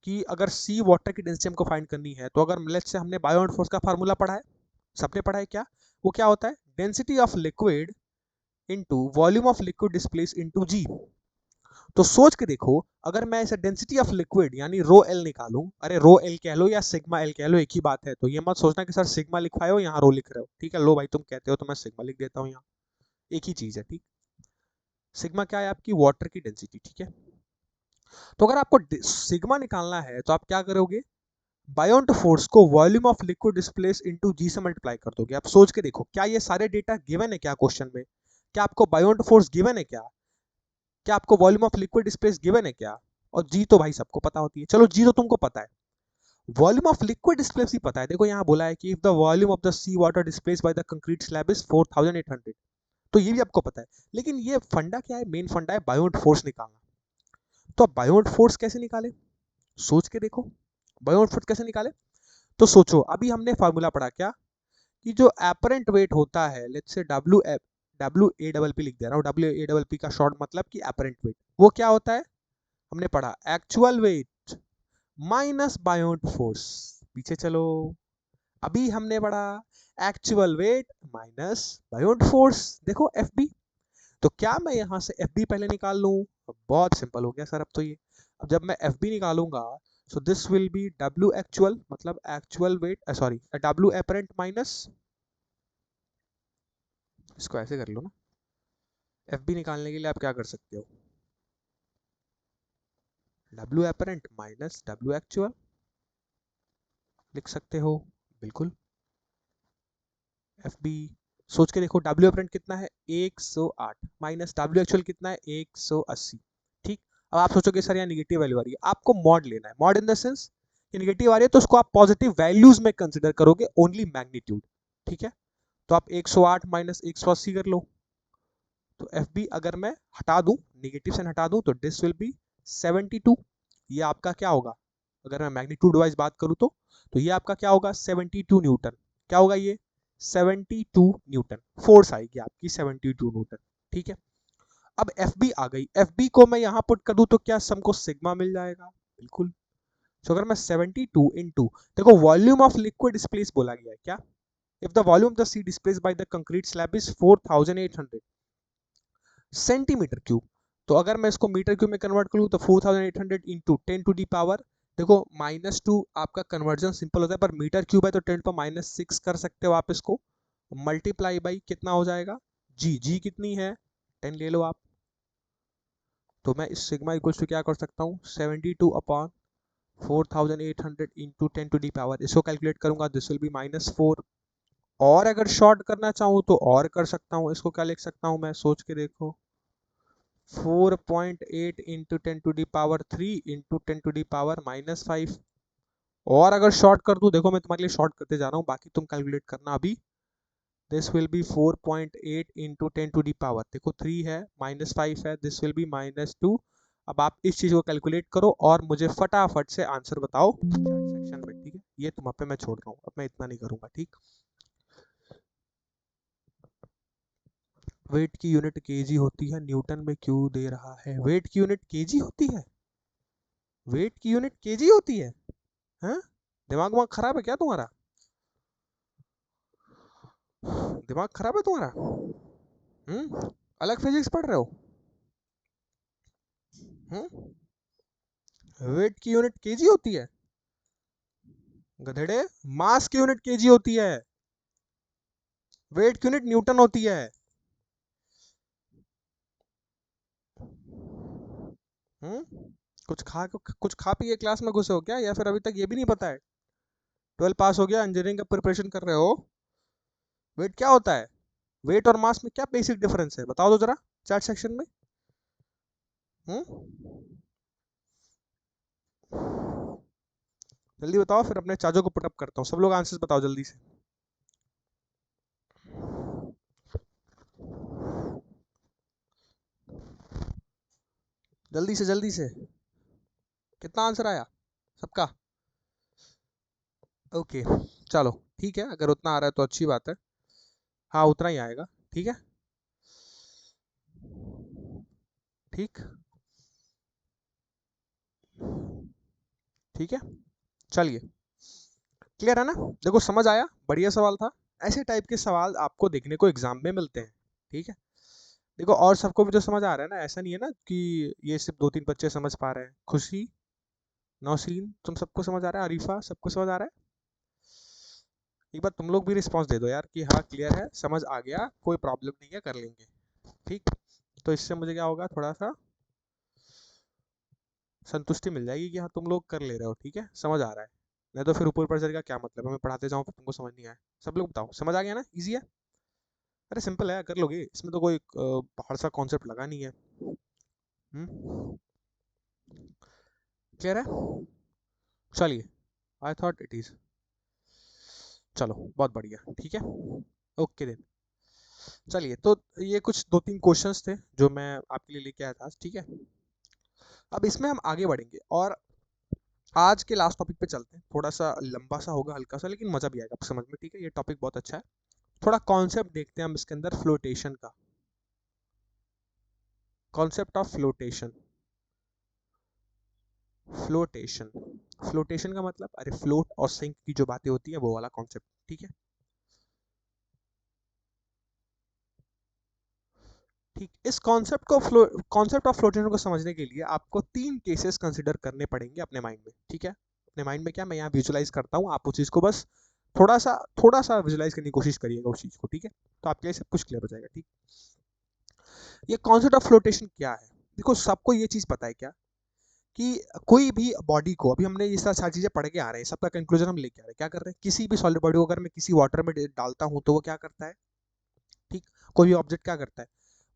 कि अगर सी वाटर की डेंसिटी हमको फाइंड करनी है, तो अगर लेट्स से हमने बायोट फोर्स का फार्मूला पढ़ा है, सबने पढ़ा है क्या, वो क्या होता है, density of liquid into volume of liquid displace into g. तो सोच के देखो, अगर मैं इसे डेंसिटी ऑफ लिक्विड यानी रो एल निकालूं, अरे रो एल कह लो या सिग्मा एल कह लो, एक ही बात है, तो ये मत सोचना कि सर सिग्मा लिखवाए हो यहाँ रो लिख रहे हो। ठीक है, लो भाई तुम कहते हो तो मैं सिग्मा लिख देता हूँ यहाँ, एक ही चीज है। ठीक, सिग्मा क्या है, आपकी वाटर की डेंसिटी। ठीक है, तो अगर आपको सिग्मा निकालना है तो आप क्या करोगे, बायोट फोर्स को volume of liquid displace into g से मल्टीप्लाई कर दोगे। आप सोच के देखो, क्या ये सारे डेटा गिवन है क्या क्वेश्चन में, क्या आपको बायोट फोर्स गिवन है क्या आपको volume of liquid displace given है क्या, और जी तो भाई सबको पता होती है, चलो जी तो तुमको पता है, वॉल्यूम ऑफ लिक्विड डिस्प्लेस ही पता है। देखो यहाँ बोला है कि if the volume of the sea water displace by the concrete slab is 4800, तो ये भी आपको पता है। लेकिन ये फंडा क्या है, मेन फंडा है बायोट फोर्स निकालना। तो अब बायोट फोर्स कैसे निकाले, सोच के देखो, बायोट फोर्स कैसे निकाले। तो सोचो, अभी हमने फार्मूला पढ़ा क्या, कि जो एपरेंट वेट होता है, let's say W A double P लिख दे रहा हूँ, डब्ल्यू ए डबल पी का शॉर्ट मतलब कि एपरेंट वेट, वो क्या होता है, हमने पढ़ा actual weight minus Biot force. पीछे चलो, अभी हमने पढ़ा actual weight minus Biot force. देखो एफ बी, तो क्या मैं यहाँ से एफ बी पहले निकाल लूँ, बहुत सिंपल हो गया सर अब तो ये। अब जब मैं एफ बी निकालूंगा, so this will be W actual मतलब actual weight, sorry W apparent minus, इसको ऐसे कर लो ना, एफ बी निकालने के लिए आप क्या कर सकते हो, W apparent minus W actual लिख सकते हो, बिल्कुल। एफ बी, सोच के देखो, डब्ल्यू एपरेंट कितना है 108 माइनस डब्ल्यू एक्चुअल कितना है 180। ठीक, अब आप सोचोगे सर यहाँ निगेटिव वैल्यू आ रही है, आपको मॉड लेना है, मॉड इन द सेंस कि निगेटिव आ रही है तो उसको आप पॉजिटिव वैल्यूज में कंसिडर करोगे, ओनली मैग्नीट्यूड। ठीक है, तो आप 108 माइनस 180 कर लो, तो एफ बी अगर मैं हटा दूं, निगेटिव से हटा दूं, तो दिस विल बी 72। ये आपका क्या होगा, अगर मैं मैग्नीट्यूड वाइज बात करूं तो ये आपका क्या होगा 72 न्यूटन। क्या होगा ये 72 न्यूटन, फोर्स आएगी आपकी 72 न्यूटन। ठीक है, अब एफ बी आ गई, एफ बी को मैं यहां पुट कर दूं तो क्या हमको सिग्मा मिल जाएगा, बिल्कुल। तो अगर मैं 72 इंटू, देखो वॉल्यूम ऑफ लिक्विड डिस्प्लेस बोला गया है क्या, if the volume of the sea displace by the concrete slab is 4800 centimetre cube, तो अगर मैं इसको मीटर क्यूब में कन्वर्ट करूँ तो 4800 इंटू 10 टू दी पावर, देखो -2 आपका कन्वर्जन सिंपल होता है, पर मीटर क्यूब है तो 10 पर -6 कर सकते हो आप इसको, मल्टीप्लाई बाई कितना हो जाएगा, जी, जी कितनी है 10 ले लो आप। तो मैं इस सिग्मा इक्वल्स टू क्या कर सकता हूँ 72 upon 4800 into 10 to the power, इसको कैलकुलेट करूंगा, दिस विल बी -4। और अगर शॉर्ट करना चाहूँ तो और कर सकता हूँ, इसको क्या लिख सकता हूँ मैं, सोच के देखो, 4.8 into 10 to the power 3 into 10 to the power -5। और अगर शॉर्ट कर दूं, देखो मैं तुम्हारे लिए शॉर्ट करते जा रहा हूँ, बाकी तुम कैलकुलेट करना अभी। This will be 4.8 into 10 to the power, देखो 3 है -5 है, दिस विल बी -2। अब आप इस चीज को कैलकुलेट करो और मुझे फटाफट से आंसर बताओ सेक्शन में। ठीक है, ये तुम पे मैं छोड़ रहा हूँ, अब मैं इतना नहीं करूंगा, ठीक। वेट की यूनिट केजी होती है, न्यूटन में क्यों दे रहा है? वेट की यूनिट केजी होती है? वेट की यूनिट केजी होती है? हाँ, दिमाग वाग खराब है क्या तुम्हारा? दिमाग खराब है तुम्हारा? अलग फिजिक्स पढ़ रहे हो? वेट की यूनिट केजी होती है? गधेड़े, मास की यूनिट केजी होती है, वेट की यूनिट न्यूटन होती है। हम्म कुछ खा पी के क्लास में घुसे हो क्या, या फिर अभी तक ये भी नहीं पता है? 12 पास हो गया, इंजीनियरिंग का प्रिपरेशन कर रहे हो। वेट क्या होता है? वेट और मास में क्या बेसिक डिफरेंस है, बताओ तो जरा चैट सेक्शन में। हम्म जल्दी बताओ, फिर अपने चाचो को पुटअप करता हूँ। सब लोग आंसर्स बताओ जल्दी से। जल्दी से जल्दी से। कितना आंसर आया सबका? ओके, चलो ठीक है, अगर उतना आ रहा है तो अच्छी बात है। हाँ, उतना ही आएगा, ठीक है। ठीक, ठीक है, चलिए। क्लियर है ना? देखो समझ आया, बढ़िया सवाल था। ऐसे टाइप के सवाल आपको देखने को एग्जाम में मिलते हैं, ठीक है। देखो और सबको भी तो समझ आ रहा है ना, ऐसा नहीं है ना कि ये सिर्फ 2-3 बच्चे समझ पा रहे हैं। खुशी, नौसीन, तुम सबको समझ आ रहा है, अरीफा सबको समझ आ रहा है? एक बार तुम लोग भी रिस्पॉन्स दे दो यार कि हाँ क्लियर है, समझ आ गया, कोई प्रॉब्लम नहीं है, कर लेंगे, ठीक। तो इससे मुझे क्या होगा, थोड़ा सा संतुष्टि मिल जाएगी कि हाँ तुम लोग कर ले रहे हो, ठीक है, समझ आ रहा है। नहीं तो फिर ऊपर ऊपर चढ़ का क्या मतलब है, मैं पढ़ाते जाऊँ फिर तुमको समझ नहीं आया। सब लोग बताओ, समझ आ गया ना? इजी है? अरे सिंपल है, कर लोगे, इसमें तो कोई बाहर सा कॉन्सेप्ट लगा नहीं है। हम्म क्लियर है? चलिए, आई थॉट इट इज। चलो बहुत बढ़िया, ठीक है, ओके देन। चलिए, तो ये कुछ 2-3 क्वेश्चंस थे जो मैं आपके लिए लेके आया था, ठीक है। अब इसमें हम आगे बढ़ेंगे और आज के लास्ट टॉपिक पे चलते हैं। थोड़ा सा लंबा सा होगा, हल्का सा, लेकिन मजा भी आएगा समझ में, ठीक है। ये टॉपिक बहुत अच्छा है। थोड़ा कॉन्सेप्ट देखते हैं हम इसके अंदर, फ्लोटेशन का। Concept of flotation. Flotation, flotation का मतलब, अरे फ्लोट और सिंक की जो बातें होती है वो वाला कॉन्सेप्ट, ठीक है। ठीक, इस कॉन्सेप्ट ऑफ फ्लोटेशन को समझने के लिए आपको 3 केसेस कंसिडर करने पड़ेंगे अपने माइंड में, ठीक है। अपने माइंड में क्या, मैं यहाँ विजुलाइज करता हूँ, आप उस चीज को बस थोड़ा सा विजुलाइज करने की कोशिश करिएगा उस चीज को, ठीक है। तो आपके लिए सब कुछ क्लियर हो जाएगा, ठीक। ये कॉन्सेप्ट ऑफ फ्लोटेशन क्या है? देखो सबको ये चीज पता है क्या, कि कोई भी बॉडी को, अभी हमने ये सारी चीजें पढ़ के आ रहे हैं, सबका कंक्लूजन हम लेके आ रहे हैं, क्या कर रहे हैं, किसी भी सॉलिड बॉडी को अगर मैं किसी वाटर में डालता हूँ तो वो क्या करता है, ठीक। कोई भी ऑब्जेक्ट क्या करता है,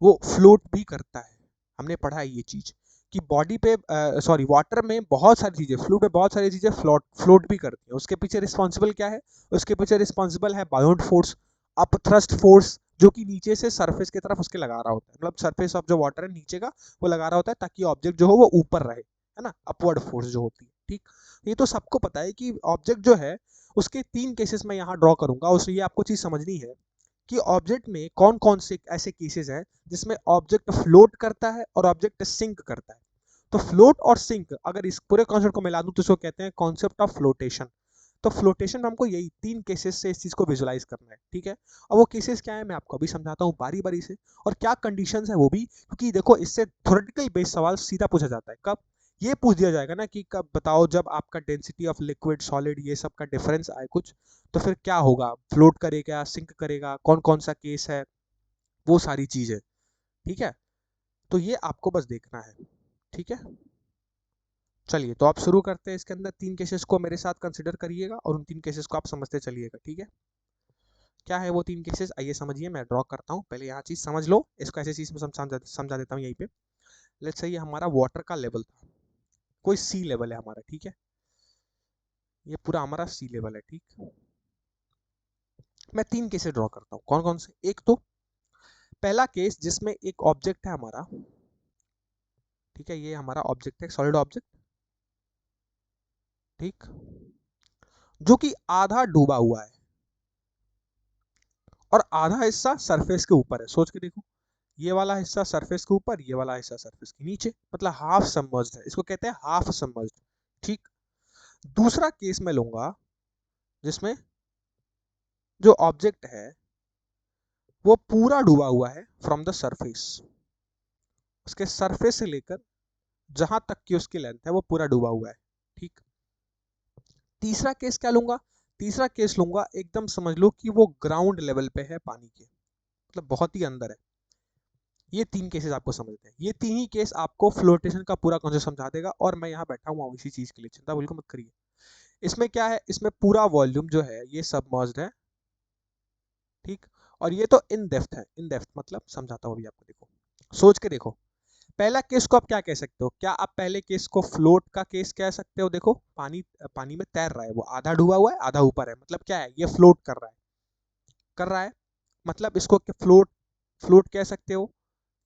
वो फ्लोट भी करता है। हमने पढ़ा है ये चीज कि बॉडी पे, सॉरी, वाटर में बहुत सारी चीजें, फ्लूइड में बहुत सारी चीजें फ्लोट भी करती हैं। उसके पीछे रिस्पॉन्सिबल क्या है? उसके पीछे रिस्पॉन्सिबल है bound force, up thrust force, जो कि नीचे से सरफेस की तरफ उसके लगा रहा होता है, मतलब सरफेस ऑफ जो वाटर है नीचे का, वो लगा रहा होता है ताकि ऑब्जेक्ट जो हो वो ऊपर रहे, है ना, अपवर्ड फोर्स जो होती है, ठीक। ये तो सबको पता है कि ऑब्जेक्ट जो है, उसके 3 केसेस मैं यहाँ ड्रॉ करूंगा, उससे ये आपको चीज समझनी है कि ऑब्जेक्ट में कौन कौन से ऐसे केसेस हैं जिसमें ऑब्जेक्ट फ्लोट करता है और ऑब्जेक्ट सिंक करता है। तो फ्लोट और सिंक, अगर इस पूरे कॉन्सेप्ट को मिला दूं तो इसको कहते हैं कॉन्सेप्ट ऑफ फ्लोटेशन। तो फ्लोटेशन में हमको यही 3 केसेस से इस चीज को विजुलाइज करना है, ठीक है। और वो केसेस क्या है मैं आपको अभी समझाता हूँ बारी बारी से, और क्या कंडीशंस है वो भी, क्योंकि देखो इससे थ्योरेटिकल बेस्ड सवाल सीधा पूछा जाता है कब, ये पूछ दिया जाएगा ना कि कब बताओ जब आपका डेंसिटी ऑफ लिक्विड सॉलिड ये सब का डिफरेंस आए कुछ, तो फिर क्या होगा, फ्लोट करेगा, सिंक करेगा, कौन कौन सा केस है, वो सारी चीजें, ठीक है। तो ये आपको बस देखना है, ठीक है। चलिए, तो आप शुरू करते हैं। इसके अंदर 3 केसेस को मेरे साथ कंसिडर करिएगा और उन 3 केसेस को आप समझते चलिएगा, ठीक है। क्या है वो 3 केसेस, आइए समझिए। मैं ड्रॉ करता हूँ, पहले यहाँ चीज समझ लो, इसको ऐसे चीज में समझा देता हूँ यहीं पे। लेट्स से ये हमारा वाटर का लेवल था, कोई सी लेवल है हमारा, ठीक है। ये पूरा हमारा सी लेवल है, ठीक। मैं 3 केसेस ड्रॉ करता हूँ, कौन कौन से, एक तो पहला केस जिसमें एक ऑब्जेक्ट है हमारा, ठीक है, ये हमारा ऑब्जेक्ट है, सॉलिड ऑब्जेक्ट, ठीक। जो कि आधा डूबा हुआ है और आधा हिस्सा सरफेस के ऊपर है। सोच के देखो, ये वाला हिस्सा सरफेस के ऊपर, ये वाला हिस्सा सरफेस के नीचे, मतलब हाफ सबमर्ज्ड है, इसको कहते हैं हाफ सबमर्ज्ड। ठीक। दूसरा केस मैं लूंगा जिसमें जो ऑब्जेक्ट है वो पूरा डूबा हुआ है फ्रॉम द सरफेस, उसके सरफेस से लेकर जहां तक की उसकी लेंथ है वो पूरा डूबा हुआ है। ठीक। तीसरा केस क्या लूंगा? तीसरा केस लूंगा एकदम समझ लो कि वो ग्राउंड लेवल पे है पानी के, मतलब बहुत ही अंदर है। ये तीन केसेस आपको समझते हैं, ये तीन ही केस आपको फ्लोटेशन का पूरा कॉन्सेप्ट समझा देगा, और मैं यहाँ बैठा हुआ हूँ इसी चीज के लिए, चिंता बिल्कुल मत करिए। इसमें क्या है, इसमें पूरा वॉल्यूम जो है ये सबमर्ज्ड है। ठीक। और ये तो इन डेप्थ है, इन डेप्थ मतलब समझाता हूँ अभी आपको, देखो सोच के देखो। पहला केस को आप क्या कह सकते हो? क्या आप पहले केस को फ्लोट का केस कह सकते हो? देखो पानी पानी में तैर रहा है, वो आधा डूबा हुआ है आधा ऊपर है, मतलब क्या है, ये फ्लोट कर रहा है, कर रहा है, मतलब इसको फ्लोट, फ्लोट कह सकते हो।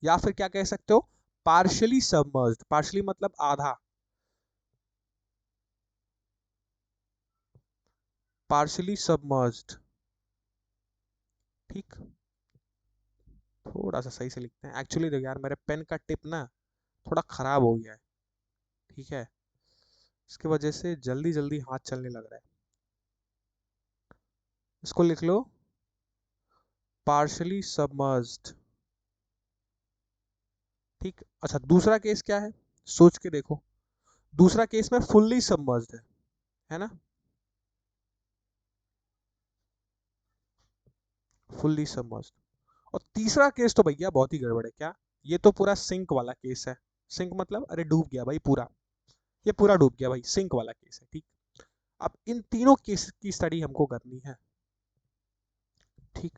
या फिर क्या कह सकते हो, पार्शियली सबमर्ज्ड, पार्शियली मतलब आधा, पार्शियली सबमर्ज्ड। ठीक। थोड़ा सा सही से लिखते हैं, एक्चुअली देखो यार मेरे पेन का टिप ना थोड़ा खराब हो गया है। ठीक है, इसकी वजह से जल्दी जल्दी हाथ चलने लग रहा है। इसको लिख लो पार्शियली सबमर्ज्ड। ठीक। अच्छा दूसरा केस क्या है, सोच के देखो। दूसरा केस में फुल्ली सबमर्ज्ड है ना, फुल्ली सबमर्ज्ड। और तीसरा केस तो भैया बहुत ही गड़बड़ है, क्या? ये तो पूरा सिंक वाला केस है। सिंक मतलब अरे डूब गया भाई पूरा, ये पूरा डूब गया भाई, सिंक वाला केस है। ठीक। अब इन तीनों केस की स्टडी हमको करनी है। ठीक।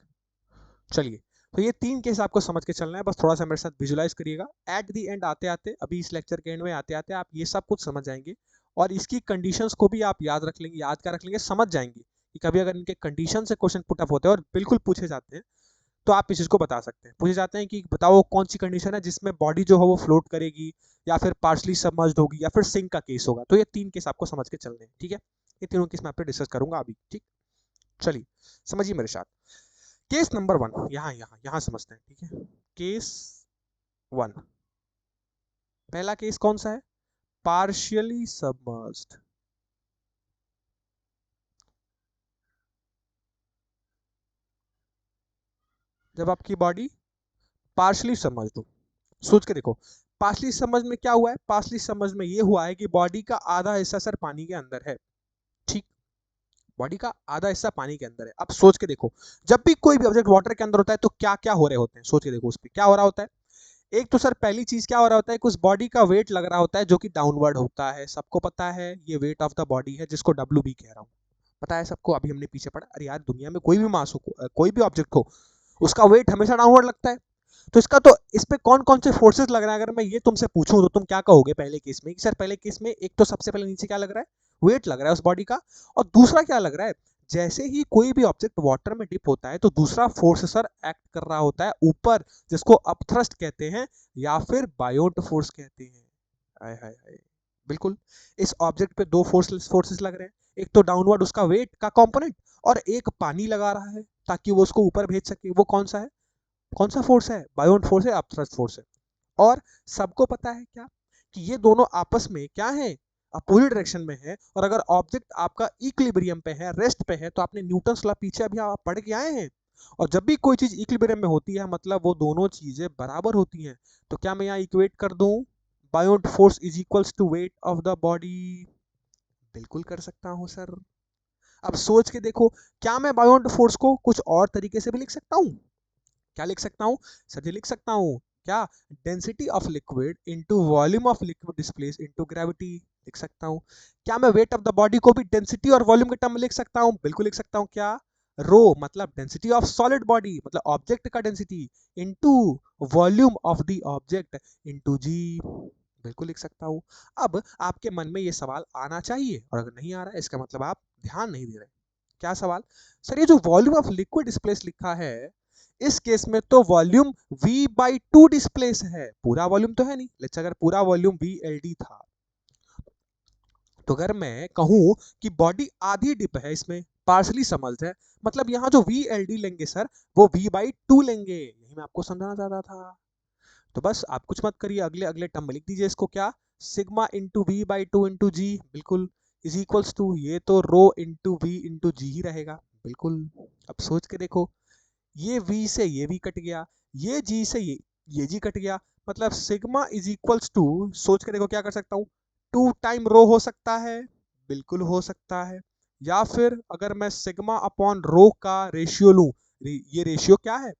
चलिए, तो ये तीन केस आपको समझ के चलना है, बस थोड़ा सा मेरे साथ विजुलाइज करिएगा। एट द एंड आते आते, अभी इस लेक्चर के एंड में आते आते आप ये सब कुछ समझ जाएंगे, और इसकी कंडीशंस को भी आप याद रख लेंगे, याद क्या रख लेंगे, समझ जाएंगे कि कभी अगर इनके कंडीशन से क्वेश्चन पुट अप होते हैं और बिल्कुल पूछे जाते हैं तो आप इस चीज को बता सकते हैं। पूछे जाते हैं कि बताओ कौन सी कंडीशन है जिसमें बॉडी जो है वो फ्लोट करेगी, या फिर पार्शली सबमर्ज्ड होगी, या फिर सिंक का केस होगा। तो ये तीन केस आपको समझ के चलने हैं। ठीक है, ये तीनों केस मैं आपसे डिस्कस करूंगा अभी। ठीक। चलिए समझिए मेरे साथ। केस नंबर वन, यहाँ यहाँ यहाँ समझते हैं। ठीक है, केस वन, पहला केस कौन सा है? Partially submerged. जब आपकी बॉडी पार्शियली सबमर्ज्ड हो, सोच के देखो, पार्शियली समझ में क्या हुआ है? पार्शियली समझ में ये हुआ है कि बॉडी का आधा हिस्सा सर पानी के अंदर है। ठीक। बॉडी का आधा हिस्सा पानी के अंदर है। अब सोच के देखो, जब भी कोई भी ऑब्जेक्ट वाटर के अंदर होता है तो क्या क्या हो रहे होते हैं, सोच के देखो उस पर क्या हो रहा होता है। एक तो सर पहली चीज क्या हो रहा होता है कि उस बॉडी का वेट लग रहा होता है जो कि डाउनवर्ड होता है, सबको पता है ये वेट ऑफ द बॉडी है, जिसको डब्ल्यू बी कह रहा हूँ। पता है सबको, अभी हमने पीछे पढ़ा। अरे यार दुनिया में कोई भी मास हो, कोई भी ऑब्जेक्ट हो, उसका वेट हमेशा डाउनवर्ड लगता है। तो इसका तो इस पे कौन कौन से फोर्सेस लग रहा है, अगर मैं ये तुमसे पूछूं तो तुम क्या कहोगे पहले केस में? सर पहले केस में एक तो सबसे पहले नीचे क्या लग रहा है, वेट लग रहा है उस बॉडी का। और दूसरा क्या लग रहा है, जैसे ही कोई भी ऑब्जेक्ट वाटर में डिप होता है तो दूसरा फोर्स सर एक्ट कर रहा होता है ऊपर, जिसको अपथ्रस्ट कहते हैं या फिर बायोट फोर्स कहते हैं। हाय हाय हाय, बिल्कुल। इस ऑब्जेक्ट पे दो फोर्सेस लग रहे हैं, एक तो डाउनवर्ड उसका वेट का कंपोनेंट, और एक पानी लगा रहा है ताकि वो उसको ऊपर भेज सके। वो कौन सा है, कौन सा फोर्स है? बायोट फोर्स है, अपथ्रस्ट फोर्स है। और सबको पता है क्या, कि ये दोनों आपस में क्या है, अपोजिट डायरेक्शन में है। और अगर ऑब्जेक्ट आपका इक्विलिब्रियम पे है, रेस्ट पे है, तो आपने न्यूटन्स लॉ पीछे अभी आप पढ़ के आए हैं। और जब भी कोई चीज इक्विलिब्रियम में होती है मतलब वो दोनों चीजें बराबर होती हैं। तो क्या मैं यहाँ इक्वेट कर दूं, buoyant force is equals to weight of the body? बिल्कुल कर सकता हूं सर। अब सोच के देखो, क्या मैं बायोट फोर्स को कुछ और तरीके से भी लिख सकता हूँ? क्या लिख सकता हूँ? सर जी लिख सकता हूँ, क्या? Density of liquid into volume of liquid displace into gravity, लिख सकता हूँ। क्या मैं वेट ऑफ द बॉडी को भी डेंसिटी और वॉल्यूम के टर्म में लिख सकता हूँ? बिल्कुल लिख सकता हूँ। क्या? रो मतलब डेंसिटी ऑफ सॉलिड बॉडी, मतलब ऑब्जेक्ट का density, into volume of the object into g, बिल्कुल लिख सकता हूँ। अब आपके मन में ये सवाल आना चाहिए, और अगर नहीं आ रहा है इसका मतलब आप ध्यान नहीं दे रहे। क्या सवाल? सर ये जो वॉल्यूम ऑफ लिक्विड डिस्प्लेस लिखा है, इस केस में तो वॉल्यूम v/2 डिस्प्लेस है, पूरा वॉल्यूम तो है नहीं। लेट्स अगर पूरा वॉल्यूम VLD था तो अगर मैं कहूं कि बॉडी आधी डिप है, इसमें पार्शली समझ है, मतलब यहाँ जो वी एल डी लेंगे सर वो v/2 लेंगे, यही मैं आपको समझाना चाहता था। तो बस आप कुछ मत करिए, अगले अगले टर्म में लिख दीजिए इसको, क्या sigma into v/2 into g, बिल्कुल, इज इक्वल्स टू, ये तो रो इंटू वी इंटू जी ही रहेगा, बिल्कुल। अब सोच के देखो, ये v से ये v कट गया, ये g से ये g कट गया, मतलब सिग्मा इज इक्वल्स टू, सोच के देखो क्या कर सकता हूँ, 2 टाइम रो हो सकता है, बिल्कुल हो सकता है, या फिर अगर मैं सिग्मा अपॉन रो का रेशियो लूं, ये रेशियो क्या है,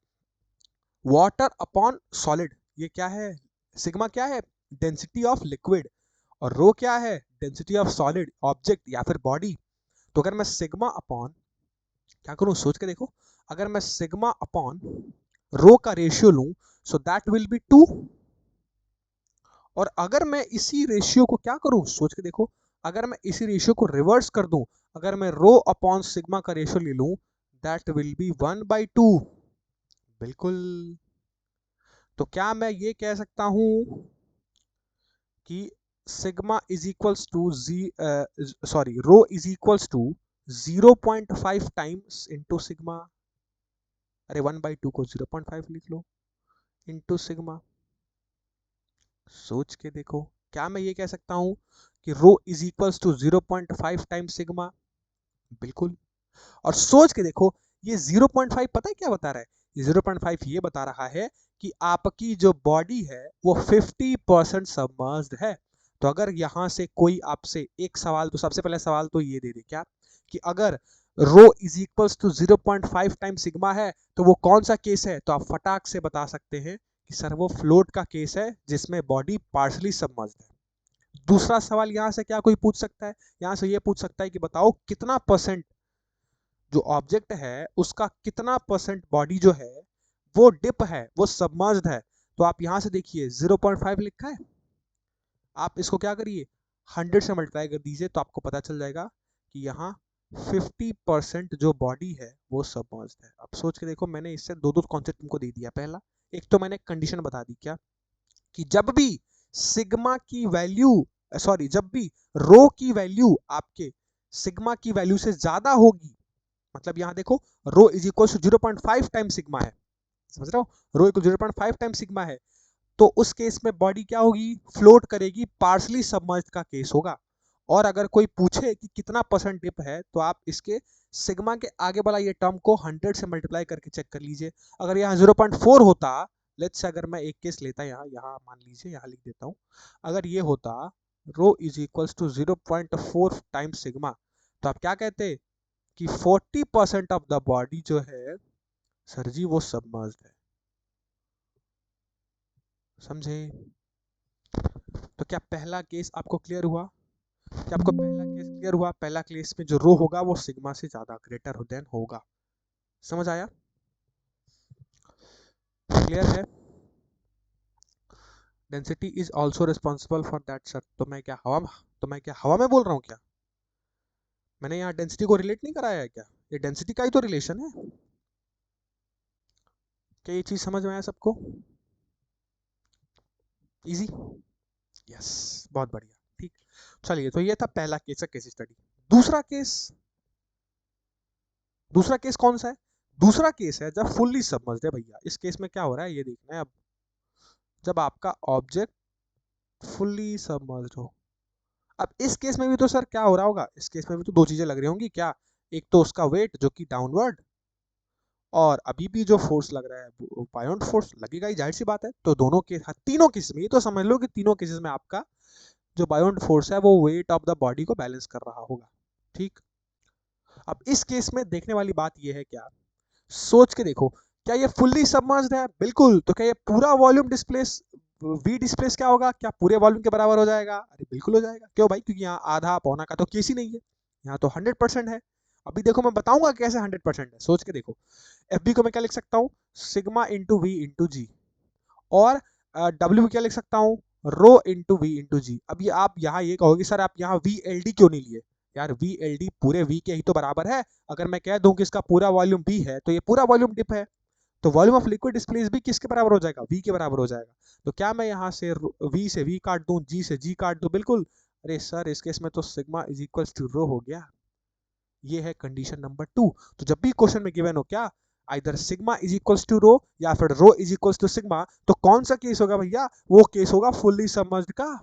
वाटर अपॉन सॉलिड, ये क्या है, सिग्मा क्या है, डेंसिटी ऑफ लिक्विड, और रो क्या है, डेंसिटी ऑफ सॉलिड ऑब्जेक्ट या फिर बॉडी। तो अगर मैं सिग्मा अपॉन, क्या करूं, सोच के देखो, अगर मैं सिग्मा अपॉन रो का रेशियो लूं, सो दैट विल बी 2, और अगर मैं इसी रेशियो को क्या करूं, सोच के देखो, अगर मैं इसी रेशियो को रिवर्स कर दूं, अगर मैं रो अपॉन सिग्मा का रेशियो ले लूं, दैट विल बी 1/2, बिल्कुल। तो क्या मैं ये कह सकता हूं कि sigma is equals to rho is equals to 0.5 times into sigma, अरे 1/2 को 0.5 लिख लो, इंटू सिग्मा। सोच के देखो, क्या मैं ये कह सकता हूं कि rho is equals to 0.5 times sigma, बिल्कुल। और सोच के देखो, ये 0.5 पता है क्या बता रहा है, ये 0.5 ये बता रहा है कि आपकी जो बॉडी है वो 50% सबमर्ज्ड है। तो अगर यहां से कोई आपसे एक सवाल, तो सबसे पहले सवाल तो ये दे दे क्या, कि अगर rho is equals to 0.5 time sigma है तो वो कौन सा केस है, तो आप फटाक से बता सकते हैं कि सर वो फ्लोट का केस है जिसमें बॉडी पार्शली सबमर्ज्ड है। दूसरा सवाल यहां से क्या कोई पूछ सकता है, यहां से ये पूछ सकता है कि बताओ कितना परसेंट जो ऑब्जेक्ट है उसका कितना परसेंट बॉडी जो है वो डिप है, वो सबमर्ज्ड है। तो आप यहां से देखिए 0.5 लिखा है, आप इसको क्या करिए 100 से मल्टीप्लाई कर दीजिए, तो आपको पता चल जाएगा कि यहाँ 50% जो बॉडी है वो सबमर्ज्ड है। अब सोच के देखो, मैंने इससे दो दो कॉन्सेप्ट तुमको दे दिया। पहला, एक तो मैंने कंडीशन बता दी क्या, कि जब भी सिग्मा की वैल्यू, सॉरी, जब भी रो की वैल्यू आपके सिग्मा की वैल्यू से ज्यादा होगी, मतलब यहां देखो rho is equal to 0.5 time sigma है, समझ रहे हो, रो इक्वल 0.5 टाइम सिग्मा है, तो उस केस में बॉडी क्या होगी, फ्लोट करेगी, पार्शली सबमर्ज्ड का केस होगा। और अगर कोई पूछे कि कितना परसेंट डिप है, तो आप इसके सिग्मा के आगे वाला ये टर्म को 100 से मल्टीप्लाई करके चेक कर लीजिए। अगर यहाँ 0.4 होता, लेट्स से अगर मैं एक केस लेता, यहाँ यहाँ मान लीजिए, यहाँ लिख देता हूँ, अगर ये होता rho is equals to 0.4 times sigma, तो आप क्या कहते कि 40% ऑफ द बॉडी जो है सर जी वो सबमर्ज्ड है, समझे। तो क्या पहला केस आपको क्लियर हुआ, क्या आपको पहला केस क्लियर हुआ, पहला केस में जो रो होगा वो सिग्मा से ज्यादा ग्रेटर देन होगा, समझ आया, क्लियर है। Density is also responsible for that sir, तो मैं क्या हवा में बोल रहा हूँ क्या, मैंने यहाँ डेंसिटी को रिलेट नहीं कराया है क्या, ये डेंसिटी का ही तो रिलेशन है। क्या ये चीज समझ में आया सबको, इजी, यस, बहुत बढ़िया, ठीक। चलिए, तो ये था पहला केस का केस स्टडी। दूसरा केस, दूसरा केस कौन सा है, दूसरा केस है जब फुल्ली सबमर्ज्ड है भैया। इस केस में क्या हो रहा है ये देखना है अब, जब आपका ऑब्जेक्ट फुल्ली सबमर्ज्ड हो। अब इस केस में भी तो सर क्या हो रहा होगा, इस केस में भी तो दो चीजें लग रही होंगी क्या, एक तो उसका वेट जो कि डाउनवर्ड, और अभी भी जो फोर्स लग रहा है बायोंट फोर्स लगेगा ही, जाहिर सी बात है। तो दोनों के, तीनों केस में ये तो समझ लो कि तीनों केसेस में आपका जो बायोंट फोर्स है वो वेट ऑफ द बॉडी को बैलेंस कर रहा होगा, ठीक। अब इस केस में देखने वाली बात ये है क्या, सोच के देखो, क्या ये फुल्ली सबमर्ज्ड है, बिल्कुल। तो क्या ये पूरा वॉल्यूम डिस्प्लेस, वी डिस्प्लेस क्या होगा, क्या पूरे वॉल्यूम के बराबर हो जाएगा, अरे बिल्कुल हो जाएगा, क्यों भाई, क्योंकि यहाँ आधा पौना का तो केस ही नहीं है, यहाँ तो 100% है। अभी देखो मैं बताऊंगा कैसे 100% है, सोच के देखो। एफ बी को मैं क्या लिख सकता हूँ, sigma into V into g, और डब्ल्यू क्या लिख सकता हूँ, रो इंटू वी इंटू जी। अब ये आप यहाँ ये कहोगे सर आप यहाँ वी एल डी क्यों नहीं लिए, यार वी एल डी पूरे वी के ही तो बराबर है। अगर मैं कह दूं कि इसका पूरा वॉल्यूम वी है तो ये पूरा वॉल्यूम डिप है, तो वॉल्यूम ऑफ लिक्विड डिस्प्लेस भी किसके बराबर हो जाएगा, वी के बराबर हो जाएगा। तो क्या मैं यहाँ से वी काट दूं, जी से जी काट दूं, बिल्कुल। अरे सर इस केस में तो सिग्मा इज इक्वल्स टू रो हो गया। ये है कंडीशन नंबर 2। तो जब भी क्वेश्चन में गिवन हो क्या either sigma is equals to rho या फिर rho is equals to sigma, तो कौन सा केस होगा भैया? वो केस होगा फुल्ली सबमर्ज्ड का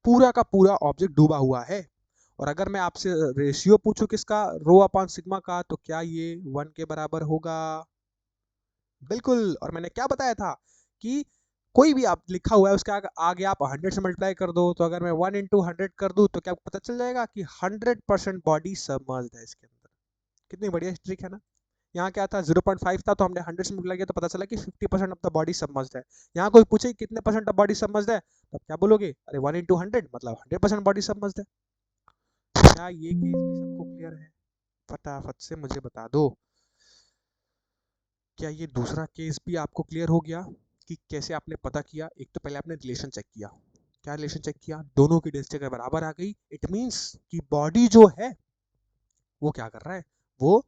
पूरा ऑब्जेक्ट डूबा हुआ है। और अगर मैं आपसे रेशियो पूछूं किसका, रो अपॉन सिग्मा का, तो क्या ये 1 के बराबर होगा? बिल्कुल। और मैंने क्या बताया था कि कोई भी आप लिखा हुआ है उसके आगे आप 100 से मल्टीप्लाई कर दो, तो अगर मैं 1 इंटू 100 कर दूं तो क्या पता चल जाएगा कि 100% बॉडी सबमर्ज्ड है इसके अंदर। कितनी बढ़िया ट्रिक है ना। यहाँ क्या था 0.5 था, तो हमने 100 से मल्टीप्लाई किया तो पता चला कि 50% ऑफ द बॉडी सबमर्ज्ड है। यहाँ कोई पूछे कितने परसेंट ऑफ बॉडी सबमर्ज्ड है, तो आप क्या बोलोगे? अरे 1 इंटू 100 मतलब 100% बॉडी सबमर्ज्ड है। क्या ये केस भी सबको क्लियर है? फटाफट से मुझे बता दो। क्या ये दूसरा केस भी आपको क्लियर हो गया कि कैसे आपने पता किया? एक तो पहले आपने रिलेशन चेक किया। क्या रिलेशन चेक किया? दोनों की डेंसिटी अगर बराबर आ गई इट मींस कि बॉडी जो है वो क्या कर रहा है, वो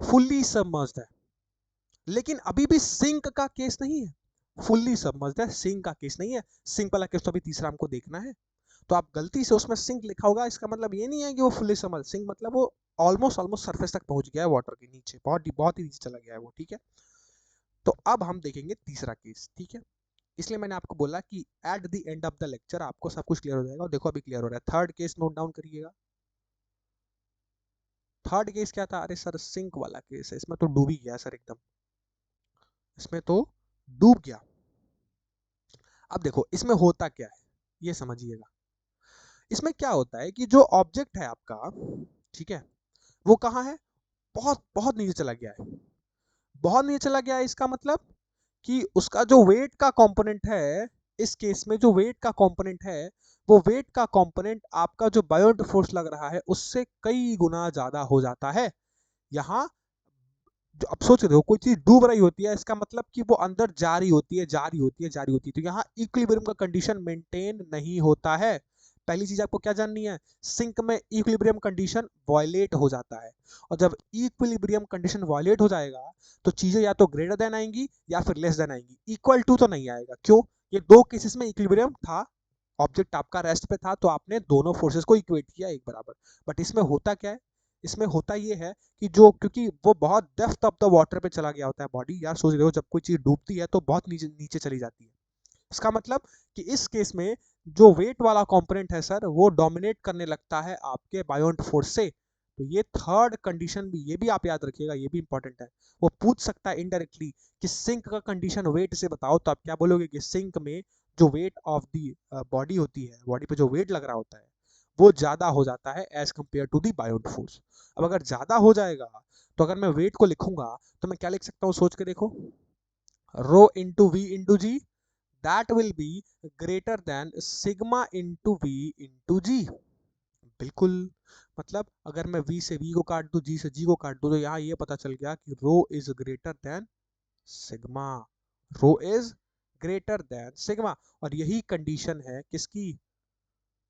फुल्ली सबमर्ज्ड है। लेकिन अभी भी सिंक का केस नहीं है। फुल्ली सबमर्ज्ड है, सिंक का केस नहीं है। सिंक वाला केस तो अभी तीसरा हमको देखना है। तो आप गलती से उसमें सिंक लिखा होगा, इसका मतलब ये नहीं है कि वो फुल्ली सबमर्ज्ड। सिंक मतलब वो ऑलमोस्ट सरफेस तक पहुंच गया है, वाटर के नीचे बहुत बहुत ही नीचे चला गया है वो, ठीक है। तो अब हम देखेंगे तीसरा केस, ठीक है। इसलिए मैंने आपको बोला कि at the end of the lecture आपको सब कुछ क्लियर हो जाएगा। और देखो अभी क्लियर हो रहा है। थर्ड केस नोट डाउन करिएगा। थर्ड केस क्या था? अरे सर सिंक वाला केस है, इसमें तो डूब ही गया सर एकदम, इसमें तो डूब गया। अब देखो इसमें होता क्या है ये समझिएगा। इसमें क्या होता है कि जो ऑब्जेक्ट है आपका, ठीक है, वो कहाँ है? बहुत बहुत नीचे चला गया है। बहुत नीचे चला गया है इसका मतलब कि उसका जो वेट का कंपोनेंट है, इस केस में जो वेट का कंपोनेंट है, वो वेट का कंपोनेंट आपका जो बायोट फोर्स लग रहा है उससे कई गुना ज्यादा हो जाता है। यहाँ जो आप सोच रहे हो कोई चीज डूब रही होती है, इसका मतलब कि वो अंदर जा रही होती है, जा रही होती है, जा रही होती है। तो यहाँ इक्विलिब्रियम का कंडीशन मेंटेन नहीं होता है। पहली चीज आपको क्या जाननी है, सिंक में इक्विलिब्रियम कंडीशन वायलेट हो जाता है। और जब इक्विलिब्रियम कंडीशन वायलेट हो जाएगा तो चीजें या तो ग्रेटर देन आएंगी या फिर लेस देन आएंगी, इक्वल टू तो नहीं आएगा। क्यों? ये दो केसेस में इक्विलिब्रियम था, ऑब्जेक्ट आपका रेस्ट पे था, तो आपने दोनों फोर्सेस को इक्वेट किया एक बराबर। बट इसमें होता क्या है, इसमें होता ये है कि जो क्योंकि वो बहुत डेप्थ ऑफ द वाटर पे चला गया होता है बॉडी। यार सोच रहे हो जब कोई चीज डूबती है तो बहुत नीचे नीचे चली जाती है। इसका मतलब कि इस केस में जो वेट वाला कंपोनेंट है सर वो डोमिनेट करने लगता है आपके बायोंट फोर्स से। तो ये थर्ड कंडीशन भी, ये भी आप याद रखिएगा, ये भी इंपॉर्टेंट है। वो पूछ सकता है इनडायरेक्टली कि सिंक का कंडीशन वेट से बताओ, तो आप क्या बोलोगे कि सिंक में जो वेट ऑफ दी बॉडी होती है, बॉडी पे जो वेट लग रहा होता है वो ज्यादा हो जाता है as compare to the buoyant force. अब अगर ज्यादा हो जाएगा तो अगर मैं वेट को लिखूंगा तो मैं क्या लिख सकता हूँ, सोच के देखो, rho into V into g, that will be greater than sigma into V into g. बिल्कुल। मतलब अगर मैं v से v को काट दूं, g से g को काट दूं, तो यहाँ ये पता चल गया कि rho is greater than sigma. Rho is greater than sigma. और यही कंडीशन है किसकी?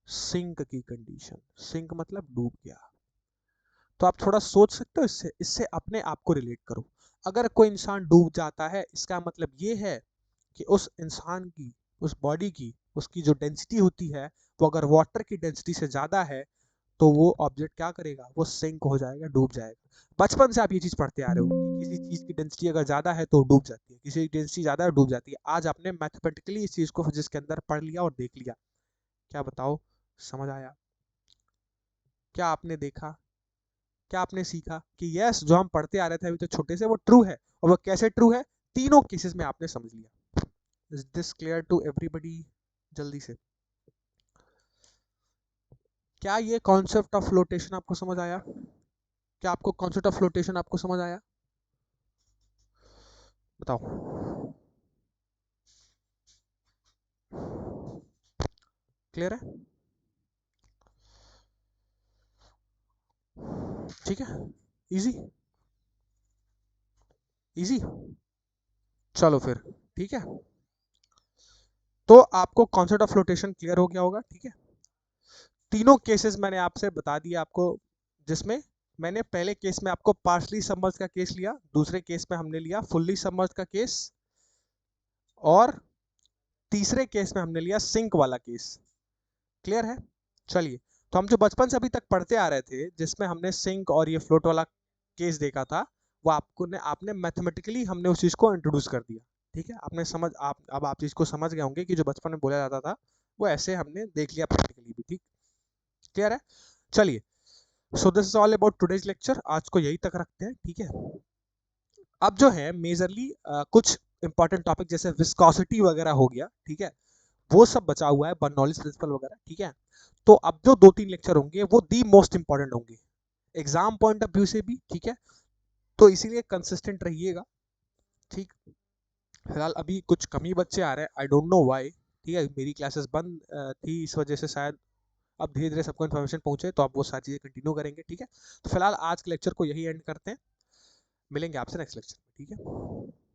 सिंक की कंडीशन। सिंक मतलब डूब गया। तो आप थोड़ा सोच सकते हो, इससे इससे अपने आप को रिलेट करो। अगर कोई इंसान डूब जाता है इसका मतलब ये है कि उस इंसान की, उस बॉडी की, उसकी जो डेंसिटी होती है वो अगर वाटर की डेंसिटी से ज्यादा है तो वो ऑब्जेक्ट क्या करेगा, वो सिंक हो जाएगा, डूब जाएगा। बचपन से आप ये चीज पढ़ते आ रहे हो कि किसी चीज की डेंसिटी अगर ज्यादा है तो डूब जाती है, किसी की डेंसिटी ज्यादा है डूब जाती है। आज आपने मैथमेटिकली इस चीज को फिजिक्स के अंदर पढ़ लिया और देख लिया। क्या बताओ, समझ आया? क्या आपने देखा, क्या आपने सीखा कि यस जो हम पढ़ते आ रहे थे अभी तो छोटे से वो ट्रू है। और वो कैसे ट्रू है, तीनों केसेस में आपने समझ लिया। Is this clear to everybody? जल्दी से, क्या ये कॉन्सेप्ट ऑफ फ्लोटेशन आपको समझ आया? क्या आपको कॉन्सेप्ट ऑफ फ्लोटेशन आपको समझ आया? बताओ। क्लियर है? ठीक है, इजी, इजी। चलो फिर, ठीक है। तो आपको कॉन्सेप्ट ऑफ फ्लोटेशन क्लियर हो गया होगा, ठीक है। तीनों केसेस मैंने आपसे बता दिया आपको, जिसमें मैंने पहले केस में आपको पार्शली सबमर्ज्ड का केस लिया, दूसरे केस में हमने लिया फुल्ली सबमर्ज्ड का केस, और तीसरे केस में हमने लिया सिंक वाला केस। क्लियर है? चलिए, तो हम जो बचपन से अभी तक पढ़ते आ रहे थे, जिसमें हमने सिंक और ये फ्लोट वाला केस देखा था, वो आपने मैथमेटिकली हमने उस चीज़ को इंट्रोड्यूस कर दिया। ठीक है, आपने समझ आप अब आप चीज़ को समझ गए होंगे कि जो बचपन में बोला जाता था, वो ऐसे हमने देख लिया प्रैक्टिकली भी। ठीक, क्लियर है? चलिए, so this is all about today's lecture. आज को यही तक रखते हैं, ठीक है। अब जो है मेजरली कुछ इंपॉर्टेंट टॉपिक जैसे विस्कोसिटी वगैरह हो गया, ठीक है, वो सब बचा हुआ है, बर्नौलीज प्रिंसिपल वगैरह, ठीक है। तो अब जो 2-3 लेक्चर होंगे वो दी मोस्ट इंपॉर्टेंट होंगे एग्जाम पॉइंट ऑफ व्यू से भी, ठीक है। तो इसीलिए कंसिस्टेंट रहिएगा, ठीक। फिलहाल अभी कुछ कम ही बच्चे आ रहे हैं, आई डोंट नो व्हाई, ठीक है। मेरी क्लासेस बंद थी, इस वजह से शायद अब धीरे धीरे सबको इन्फॉर्मेशन पहुंचे, तो आप वो सारी चीज़ें कंटिन्यू करेंगे, ठीक है। तो फिलहाल आज के लेक्चर को यही एंड करते हैं, मिलेंगे आपसे नेक्स्ट लेक्चर में, ठीक है।